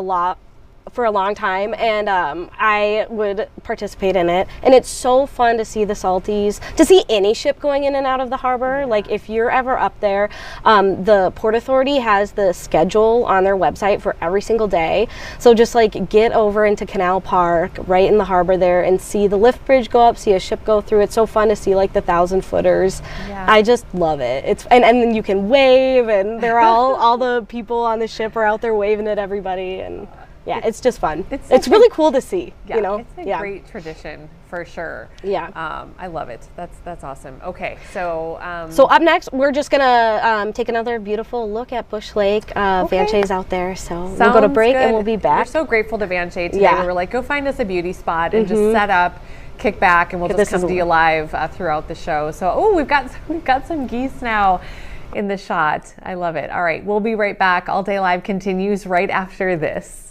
long time, and I would participate in it, and it's so fun to see the salties, to see any ship going in and out of the harbor. Like if you're ever up there, the Port Authority has the schedule on their website for every single day, so just like get over into Canal Park right in the harbor there and see the lift bridge go up, see a ship go through. It's so fun to see like the 1,000-footers. Yeah. I just love it. It's and then you can wave, and they're all the people on the ship are out there waving at everybody, and yeah, it's just fun. It's really cool to see. Yeah, it's a great tradition for sure. Yeah, I love it. That's awesome. Okay, so so up next, we're just gonna take another beautiful look at Bush Lake. Vanche's out there, so we'll go to break and we'll be back. We're so grateful to Vanche today. Yeah. We were like, go find us a beauty spot and just set up, kick back, and we'll just come to you live throughout the show. So we've got some geese now in the shot. I love it. All right, we'll be right back. All Day Live continues right after this.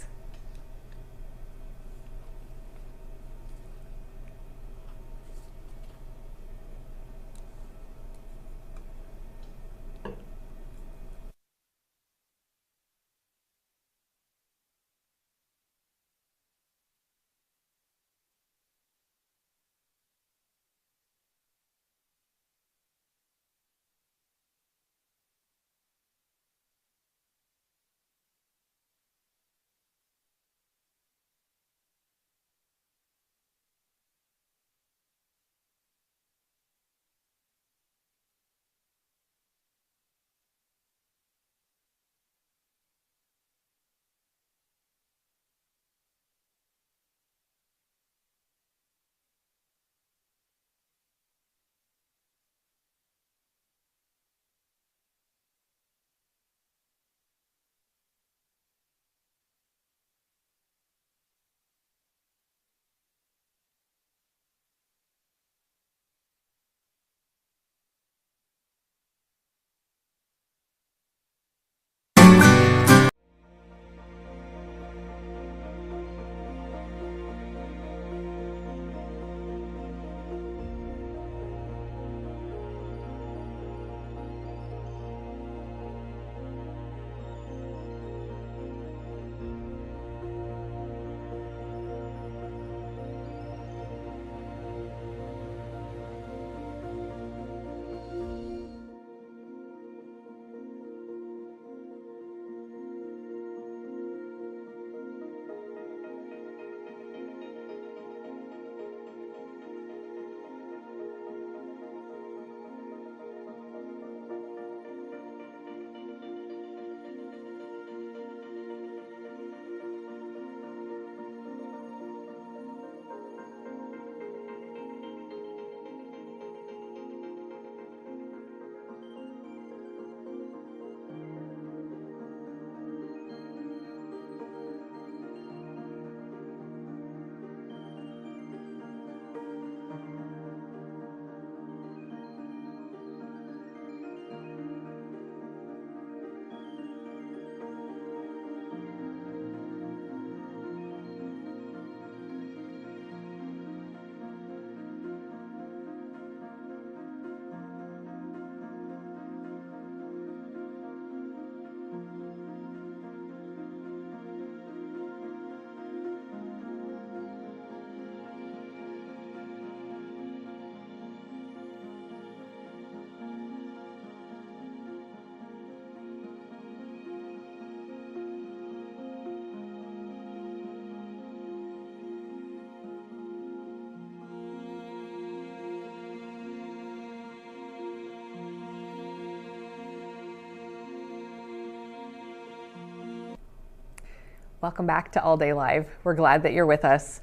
Welcome back to All Day Live. We're glad that you're with us.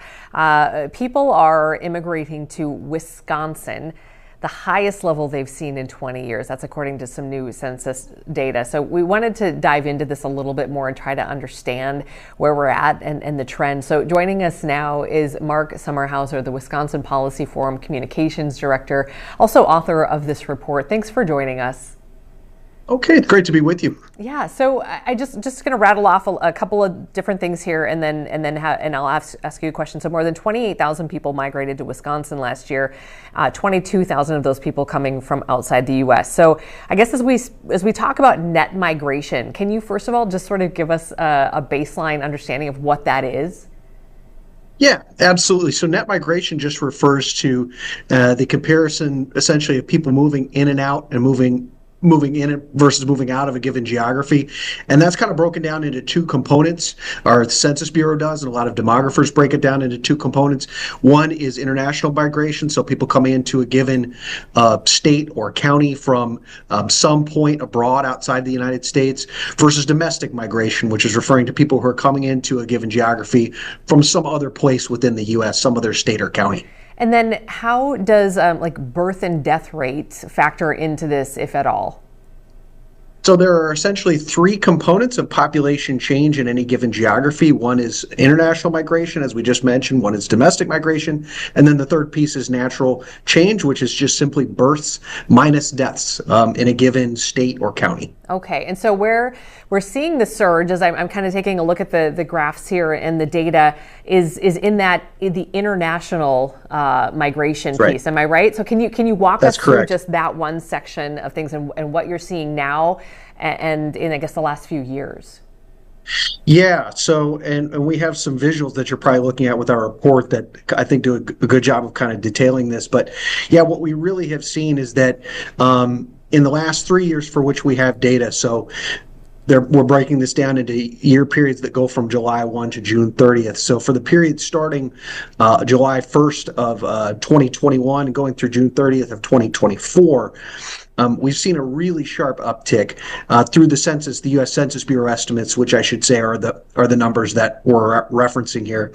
People are immigrating to Wisconsin, the highest level they've seen in 20 years. That's according to some new census data. So we wanted to dive into this a little bit more and try to understand where we're at and the trend. So joining us now is Mark Sommerhauser, the Wisconsin Policy Forum Communications Director, also author of this report. Thanks for joining us. Okay, it's great to be with you. Yeah, so I just going to rattle off a couple of different things here, and I'll ask you a question. So more than 28,000 people migrated to Wisconsin last year, 22,000 of those people coming from outside the U.S. So I guess as we talk about net migration, can you first of all just sort of give us a baseline understanding of what that is? Yeah, absolutely. So net migration just refers to the comparison essentially of people moving in and out and moving in versus moving out of a given geography. And that's kind of broken down into two components, or the Census Bureau does, and a lot of demographers break it down into two components. One is international migration, so people coming into a given state or county from some point abroad outside the United States, versus domestic migration, which is referring to people who are coming into a given geography from some other place within the U.S., some other state or county. And then how does like birth and death rates factor into this, if at all? So there are essentially three components of population change in any given geography. One is international migration, as we just mentioned. One is domestic migration. And then the third piece is natural change, which is just simply births minus deaths in a given state or county. Okay, and so where we're seeing the surge, as I'm kind of taking a look at the graphs here and the data, is in the international migration piece. Am I right? So can you walk us through just that one section of things and what you're seeing now and in, I guess, the last few years? Yeah, so and we have some visuals that you're probably looking at with our report that I think do a good job of kind of detailing this. But yeah, what we really have seen is that in the last 3 years for which we have data, so we're breaking this down into year periods that go from July 1 to June 30th. So for the period starting July 1st of 2021 and going through June 30th of 2024, we've seen a really sharp uptick through the census, the U.S. Census Bureau estimates, which I should say are the numbers that we're referencing here.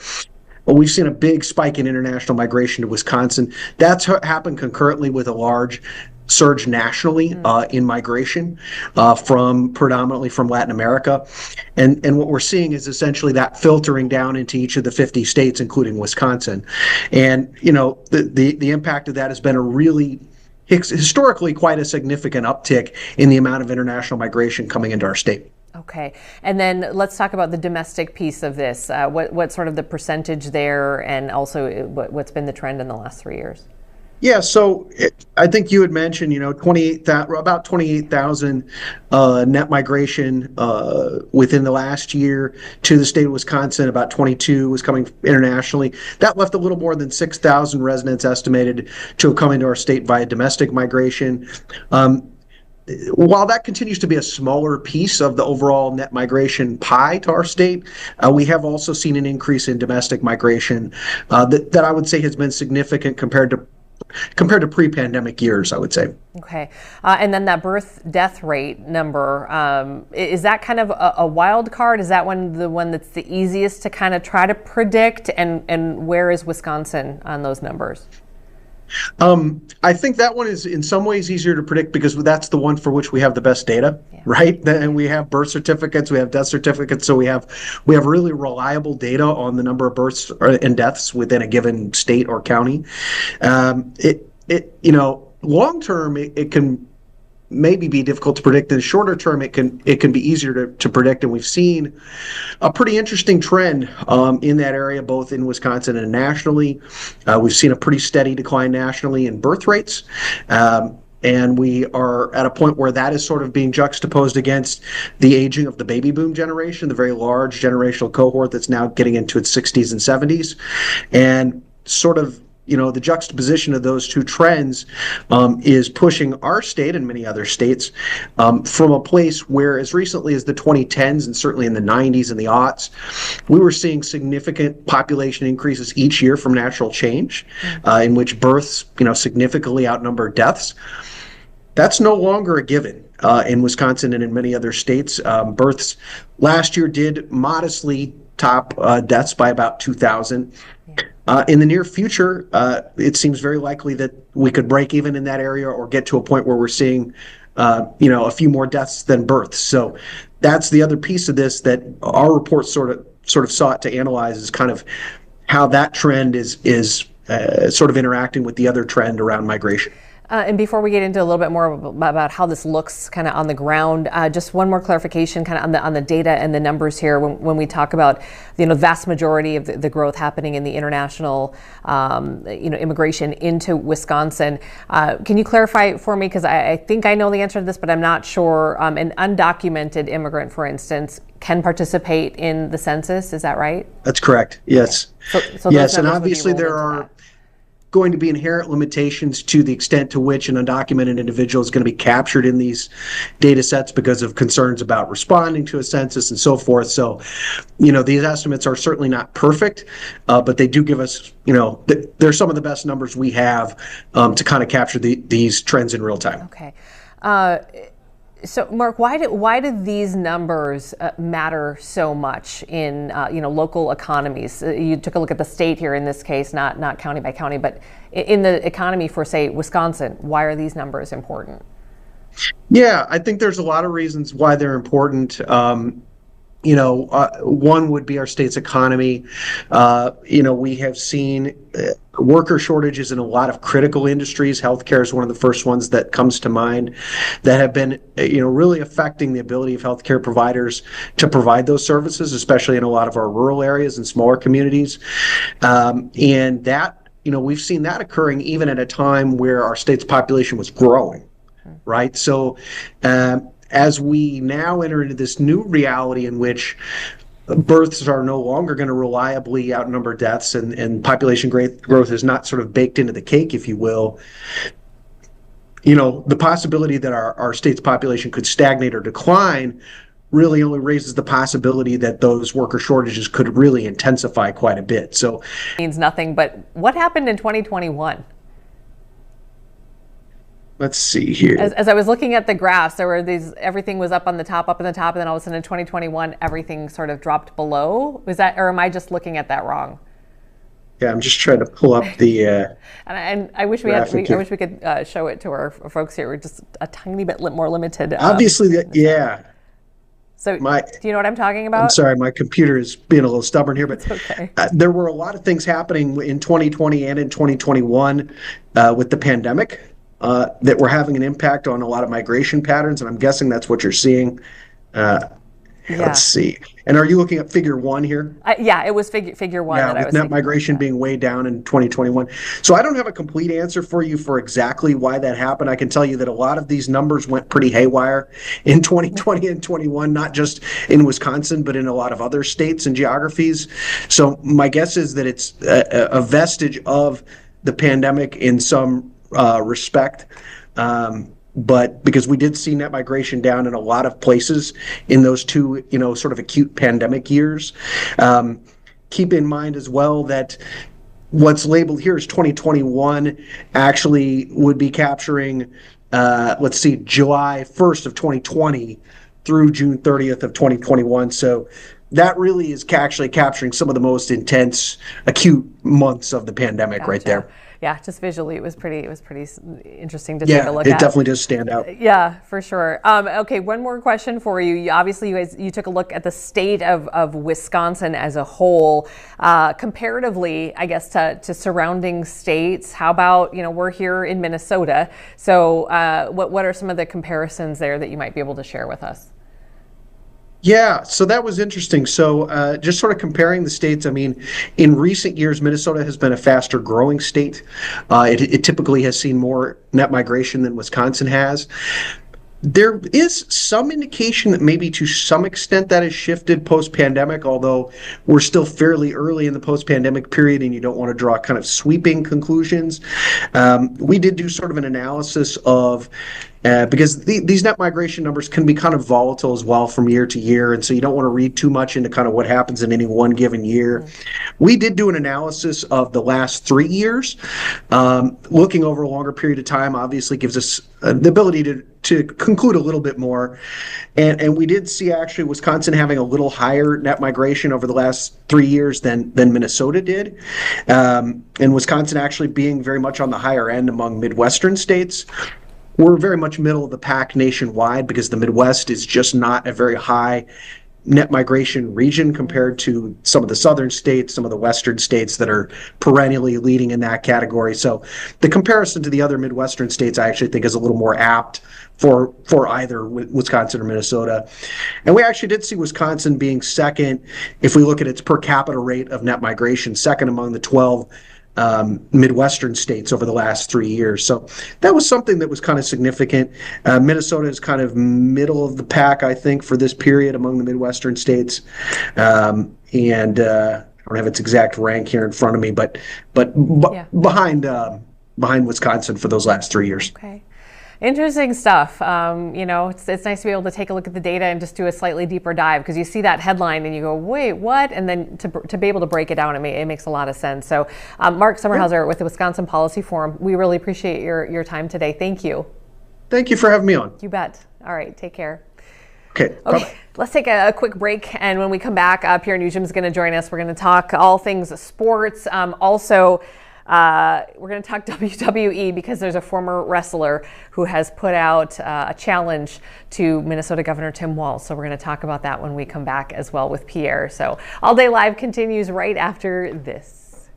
But we've seen a big spike in international migration to Wisconsin. That's happened concurrently with a large surge nationally in migration predominantly from Latin America. And what we're seeing is essentially that filtering down into each of the 50 states, including Wisconsin. And, you know, the impact of that has been a really historically quite a significant uptick in the amount of international migration coming into our state. Okay, and then let's talk about the domestic piece of this. What's sort of the percentage there, and also what's been the trend in the last 3 years? Yeah, so I think you had mentioned, you know, about 28,000 net migration within the last year to the state of Wisconsin. About 22 was coming internationally. That left a little more than 6,000 residents estimated to have come into our state via domestic migration. While that continues to be a smaller piece of the overall net migration pie to our state, we have also seen an increase in domestic migration that I would say has been significant compared to pre-pandemic years, I would say. Okay, and then that birth-death rate number, is that kind of a wild card? Is that the one that's the easiest to kind of try to predict? And where is Wisconsin on those numbers? I think that one is in some ways easier to predict because that's the one for which we have the best data, right? And we have birth certificates, we have death certificates, so we have really reliable data on the number of births and deaths within a given state or county. You know, long term it can maybe be difficult to predict. In the shorter term, it can be easier to predict, and we've seen a pretty interesting trend in that area, both in Wisconsin and nationally. We've seen a pretty steady decline nationally in birth rates, and we are at a point where that is sort of being juxtaposed against the aging of the baby boom generation, the very large generational cohort that's now getting into its 60s and 70s, and sort of, you know, the juxtaposition of those two trends is pushing our state and many other states from a place where as recently as the 2010s and certainly in the 90s and the aughts, we were seeing significant population increases each year from natural change in which births, you know, significantly outnumber deaths. That's no longer a given in Wisconsin and in many other states. Births last year did modestly top deaths by about 2,000. In the near future, it seems very likely that we could break even in that area or get to a point where we're seeing, a few more deaths than births. So that's the other piece of this that our report sort of sought to analyze, is kind of how that trend is sort of interacting with the other trend around migration. And before we get into a little bit more about how this looks kind of on the ground, just one more clarification kind of on the data and the numbers here when we talk about, vast majority of the growth happening in the international, immigration into Wisconsin. Can you clarify for me? Because I think I know the answer to this, but I'm not sure. An undocumented immigrant, for instance, can participate in the census. Is that right? That's correct. Yes. So yes, and obviously there are going to be inherent limitations to the extent to which an undocumented individual is going to be captured in these data sets because of concerns about responding to a census and so forth. So, these estimates are certainly not perfect, but they do give us, they're some of the best numbers we have to kind of capture these trends in real time. Okay. So, Mark, why do these numbers matter so much in local economies? You took a look at the state here in this case, not county by county, but in the economy for, say, Wisconsin. Why are these numbers important? Yeah, I think there's a lot of reasons why they're important. One would be our state's economy. We have seen worker shortages in a lot of critical industries. Healthcare is one of the first ones that comes to mind that have been, really affecting the ability of healthcare providers to provide those services, especially in a lot of our rural areas and smaller communities. And that, we've seen that occurring even at a time where our state's population was growing, right? So, as we now enter into this new reality in which births are no longer going to reliably outnumber deaths and population growth is not sort of baked into the cake, if you will, the possibility that our state's population could stagnate or decline really only raises the possibility that those worker shortages could really intensify quite a bit. So means nothing, but what happened in 2021? Let's see here. As I was looking at the graphs, there were everything was up on the top, and then all of a sudden in 2021, everything sort of dropped below. Was that, or am I just looking at that wrong? Yeah, I'm just trying to pull up the. and I wish I wish we could show it to our folks here. We're just a tiny bit more limited. Obviously, yeah. So, do you know what I'm talking about? I'm sorry, my computer is being a little stubborn here, but it's okay. There were a lot of things happening in 2020 and in 2021 with the pandemic. That were having an impact on a lot of migration patterns, and I'm guessing that's what you're seeing. Let's see. And are you looking at figure 1 here? Yeah, it was figure 1. Yeah, with net migration being way down in 2021. So I don't have a complete answer for you for exactly why that happened. I can tell you that a lot of these numbers went pretty haywire in 2020 and 21, not just in Wisconsin, but in a lot of other states and geographies. So my guess is that it's a vestige of the pandemic in some respect, but because we did see net migration down in a lot of places in those two, sort of acute pandemic years. Keep in mind as well that what's labeled here as 2021 actually would be capturing, July 1st of 2020 through June 30th of 2021. So that really is actually capturing some of the most intense acute months of the pandemic right there. Yeah, just visually, it was pretty interesting to take a look at. Yeah, it definitely does stand out. Yeah, for sure. Okay, one more question for you. Obviously, you took a look at the state of Wisconsin as a whole, comparatively, I guess, to surrounding states. How about, we're here in Minnesota. So what are some of the comparisons there that you might be able to share with us? Yeah, so that was interesting. So just sort of comparing the states, I mean, in recent years, Minnesota has been a faster growing state. It typically has seen more net migration than Wisconsin has. There is some indication that maybe to some extent that has shifted post-pandemic, although we're still fairly early in the post-pandemic period and you don't want to draw kind of sweeping conclusions. We did do sort of an analysis of because these net migration numbers can be kind of volatile as well from year to year. And so you don't want to read too much into kind of what happens in any one given year. We did do an analysis of the last 3 years. Looking over a longer period of time obviously gives us the ability to conclude a little bit more. And we did see actually Wisconsin having a little higher net migration over the last 3 years than Minnesota did. And Wisconsin actually being very much on the higher end among Midwestern states. We're very much middle of the pack nationwide because the Midwest is just not a very high net migration region compared to some of the southern states, some of the western states that are perennially leading in that category. So the comparison to the other Midwestern states, I actually think, is a little more apt for either Wisconsin or Minnesota. And we actually did see Wisconsin being second if we look at its per capita rate of net migration, second among the 12 Midwestern states over the last 3 years. So that was something that was kind of significant. Minnesota is kind of middle of the pack, I think, for this period among the Midwestern states. I don't have its exact rank here in front of me, but behind Wisconsin for those last 3 years. Okay. Interesting stuff. It's nice to be able to take a look at the data and just do a slightly deeper dive, because you see that headline and you go, wait, what? And then to be able to break it down, it makes a lot of sense. So Mark Sommerhauser with the Wisconsin Policy Forum, we really appreciate your time today. Thank you. Thank you for having me on. You bet. All right, take care. Okay. Bye-bye. Let's take a quick break, and when we come back, Pierre Nugent's going to join us. We're going to talk all things sports. We're going to talk WWE, because there's a former wrestler who has put out a challenge to Minnesota Governor Tim Walz. So we're going to talk about that when we come back as well with Pierre. So All Day Live continues right after this.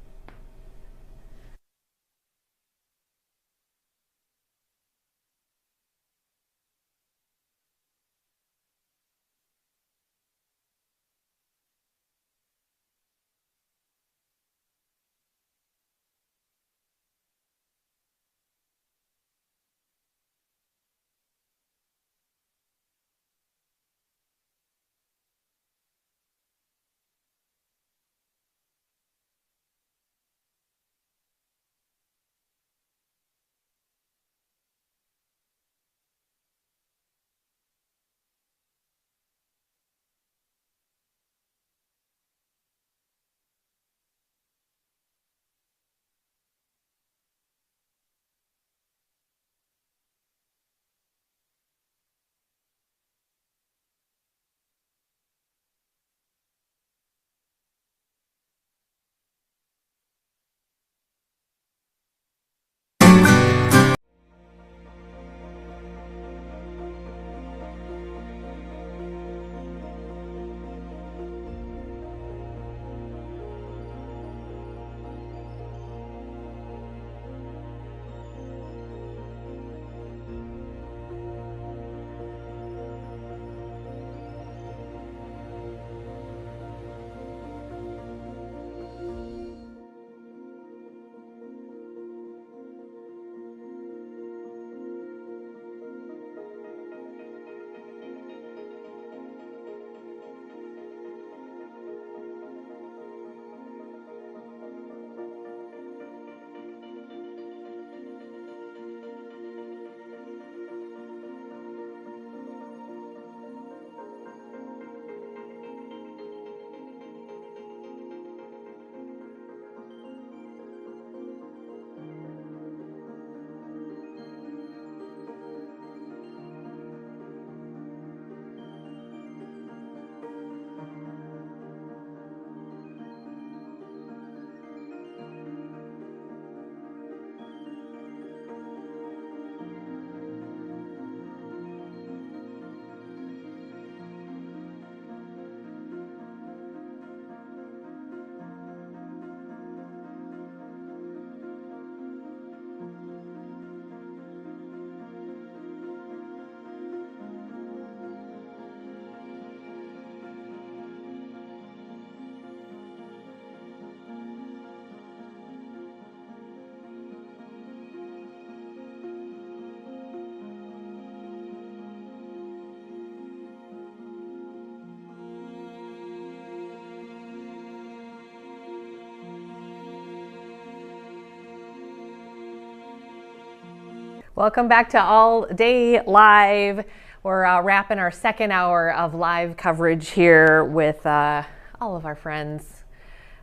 Welcome back to All Day Live. We're wrapping our second hour of live coverage here with all of our friends.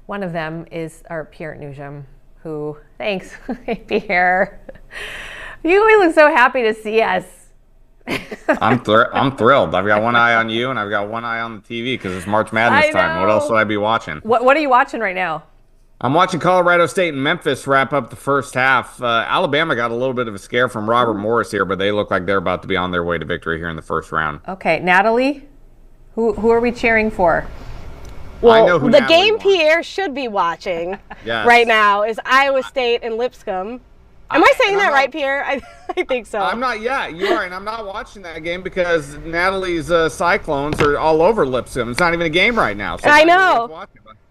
One of them is our Pierre Nugent, who, thanks, Pierre. You always look so happy to see us. I'm thrilled. I've got one eye on you, and I've got one eye on the TV because it's March Madness time. What else would I be watching? What are you watching right now? I'm watching Colorado State and Memphis wrap up the first half. Alabama got a little bit of a scare from Robert Morris here, but they look like they're about to be on their way to victory here in the first round. Okay, Natalie, who are we cheering for? Well, I know who the Natalie game wants. Pierre should be watching Yes. right now is Iowa State and Lipscomb. Am I saying that right, Pierre? I think so. I'm not. Yeah, you are, and I'm not watching that game because Natalie's Cyclones are all over Lipscomb. It's not even a game right now. So I know.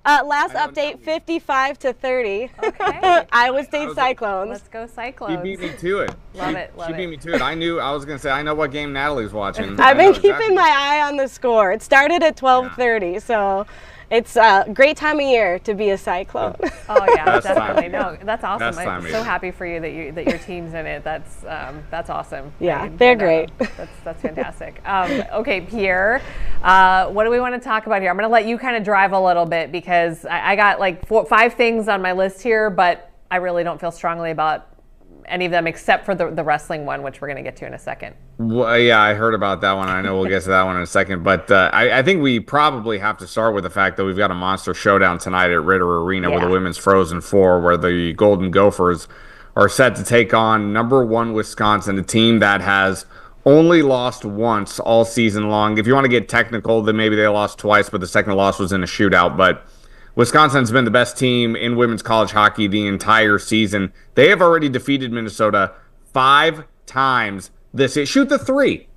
Last update, 55-30. Okay. Iowa State Cyclones. Let's go Cyclones. She beat me to it. Love it. She beat me to it. I was going to say, I know what game Natalie's watching. I've been keeping my eye on the score. It started at 12:30, so it's a great time of year to be a Cyclone. Oh yeah, Best definitely. time. No, that's awesome. Best time I'm of so year. happy for you that your team's in it. That's awesome. Yeah, Right? they're And, great. That's fantastic. Okay, Pierre, what do we want to talk about here? I'm going to let you kind of drive a little bit because I got like 5 things on my list here, but I really don't feel strongly about any of them except for the wrestling one, which we're going to get to in a second. Well, yeah, I heard about that one. I know we'll get to that one in a second. But I think we probably have to start with the fact that we've got a monster showdown tonight at Ritter Arena with the Women's Frozen Four, where the Golden Gophers are set to take on #1 Wisconsin, a team that has only lost once all season long. If you want to get technical, then maybe they lost twice, but the second loss was in a shootout. But Wisconsin's been the best team in women's college hockey the entire season. They have already defeated Minnesota 5 times this year. Shoot the 3.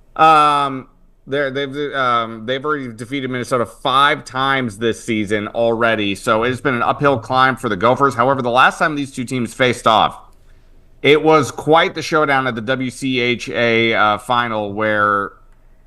They've already defeated Minnesota 5 times this season already. So it's been an uphill climb for the Gophers. However, the last time these two teams faced off, it was quite the showdown at the WCHA final where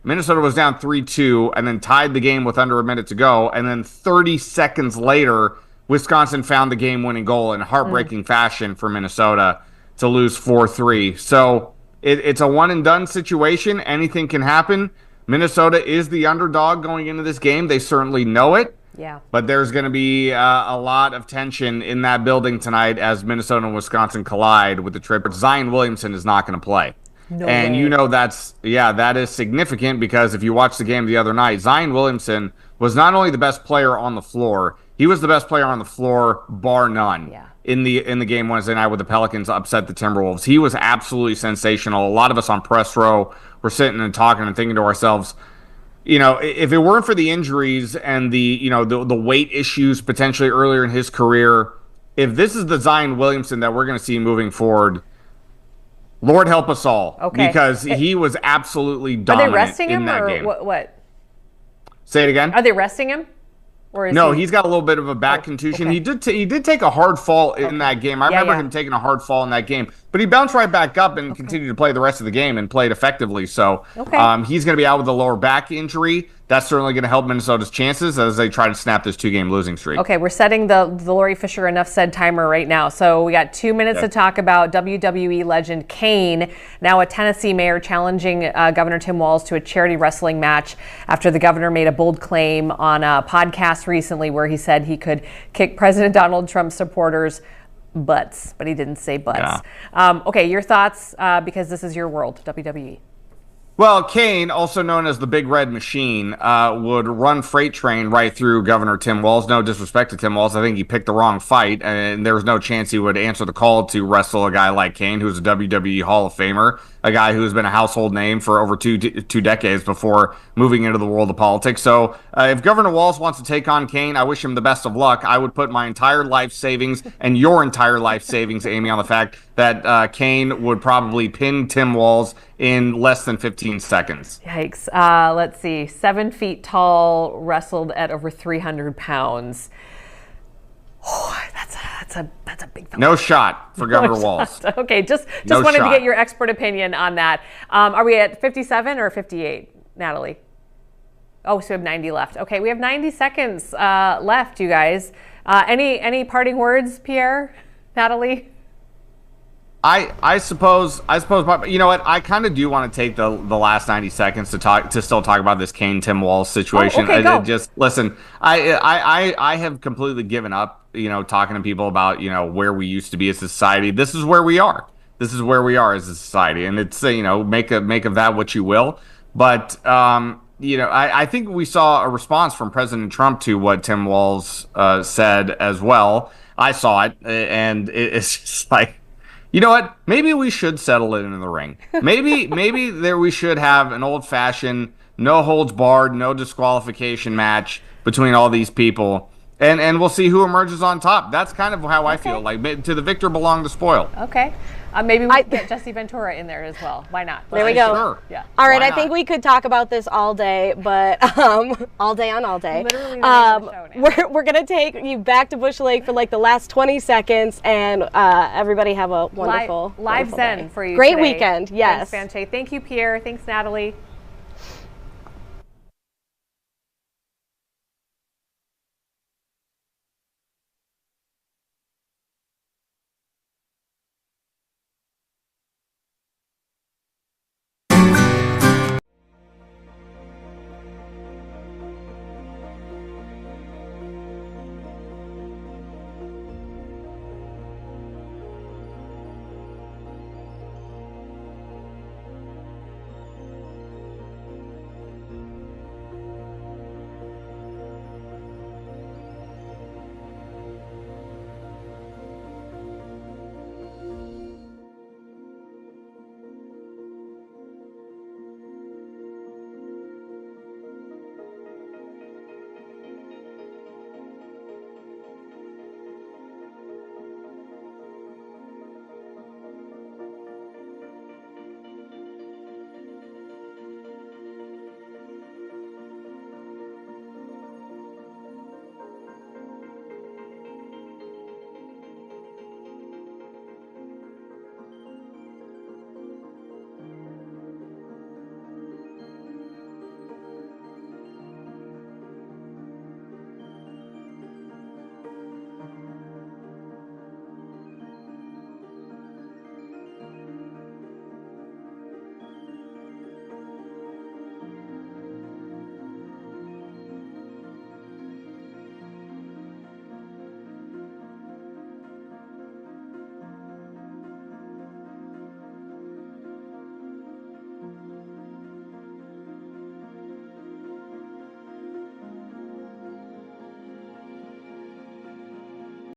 Minnesota was down 3-2 and then tied the game with under a minute to go. And then 30 seconds later, Wisconsin found the game-winning goal in heartbreaking fashion for Minnesota to lose 4-3. So it's a one-and-done situation. Anything can happen. Minnesota is the underdog going into this game. They certainly know it. Yeah. But there's going to be a lot of tension in that building tonight as Minnesota and Wisconsin collide with the trip. Zion Williamson is not going to play. No and way. you know that is significant because if you watched the game the other night, Zion Williamson was not only the best player on the floor, he was the best player on the floor, bar none. Yeah. In the game Wednesday night where the Pelicans upset the Timberwolves. He was absolutely sensational. A lot of us on press row were sitting and talking and thinking to ourselves, you know, if it weren't for the injuries and the weight issues potentially earlier in his career, if this is the Zion Williamson that we're going to see moving forward, Lord help us all. Okay. Because he was absolutely Are they dominant resting in him that or game. what? Say it again. Are they resting him? Or is No, he's got a little bit of a back contusion. okay. He did take a hard fall in that game. I remember him taking a hard fall in that game, but he bounced right back up and continued to play the rest of the game and played effectively. So he's going to be out with a lower back injury. That's certainly going to help Minnesota's chances as they try to snap this 2-game losing streak. Okay, we're setting the Lori Fisher Enough Said timer right now. So we got 2 minutes to talk about WWE legend Kane, now a Tennessee mayor, challenging Governor Tim Walz to a charity wrestling match after the governor made a bold claim on a podcast recently where he said he could kick President Donald Trump's supporters' butts, but he didn't say butts. Yeah. Okay, your thoughts, because this is your world, WWE. Well, Kane, also known as the Big Red Machine, would run freight train right through Governor Tim Walz. No disrespect to Tim Walz. I think he picked the wrong fight, and there was no chance he would answer the call to wrestle a guy like Kane, who's a WWE Hall of Famer, a guy who's been a household name for over two decades before moving into the world of politics. So if Governor Walz wants to take on Kane, I wish him the best of luck. I would put my entire life savings and your entire life savings, Amy, on the fact that Kane would probably pin Tim Walz in less than 15 seconds. Yikes. Let's see. 7 feet tall, wrestled at over 300 pounds. Oh, that's a big fella. No shot for Governor Walz. Okay, just No wanted shot. to get your expert opinion on that. Are we at 57 or 58, Natalie? Oh, so we have 90 left. Okay, we have 90 seconds left, you guys. Any parting words, Pierre, Natalie? I suppose, you know what? I kind of do want to take the last 90 seconds to still talk about this Tim Walz situation. Oh, okay, go. Just listen, I have completely given up, talking to people about, where we used to be as a society. This is where we are. This is where we are as a society, and it's make of that what you will. But I think we saw a response from President Trump to what Tim Walz said as well. I saw it, and it's just like, you know what? Maybe we should settle it in the ring. Maybe we should have an old-fashioned, no holds barred, no disqualification match between all these people, and we'll see who emerges on top. That's kind of how I feel. Like, to the victor belong the spoil. Okay. Maybe we could get Jesse Ventura in there as well. Why not? There we go. Sure. Yeah. All right, I think we could talk about this all day, but all day on all day. Literally the name of the show we're going to take you back to Bush Lake for like the last 20 seconds, and everybody have a wonderful live wonderful Zen day. for you Great today. weekend, yes. Thanks, Fanche. Thank you, Pierre. Thanks, Natalie.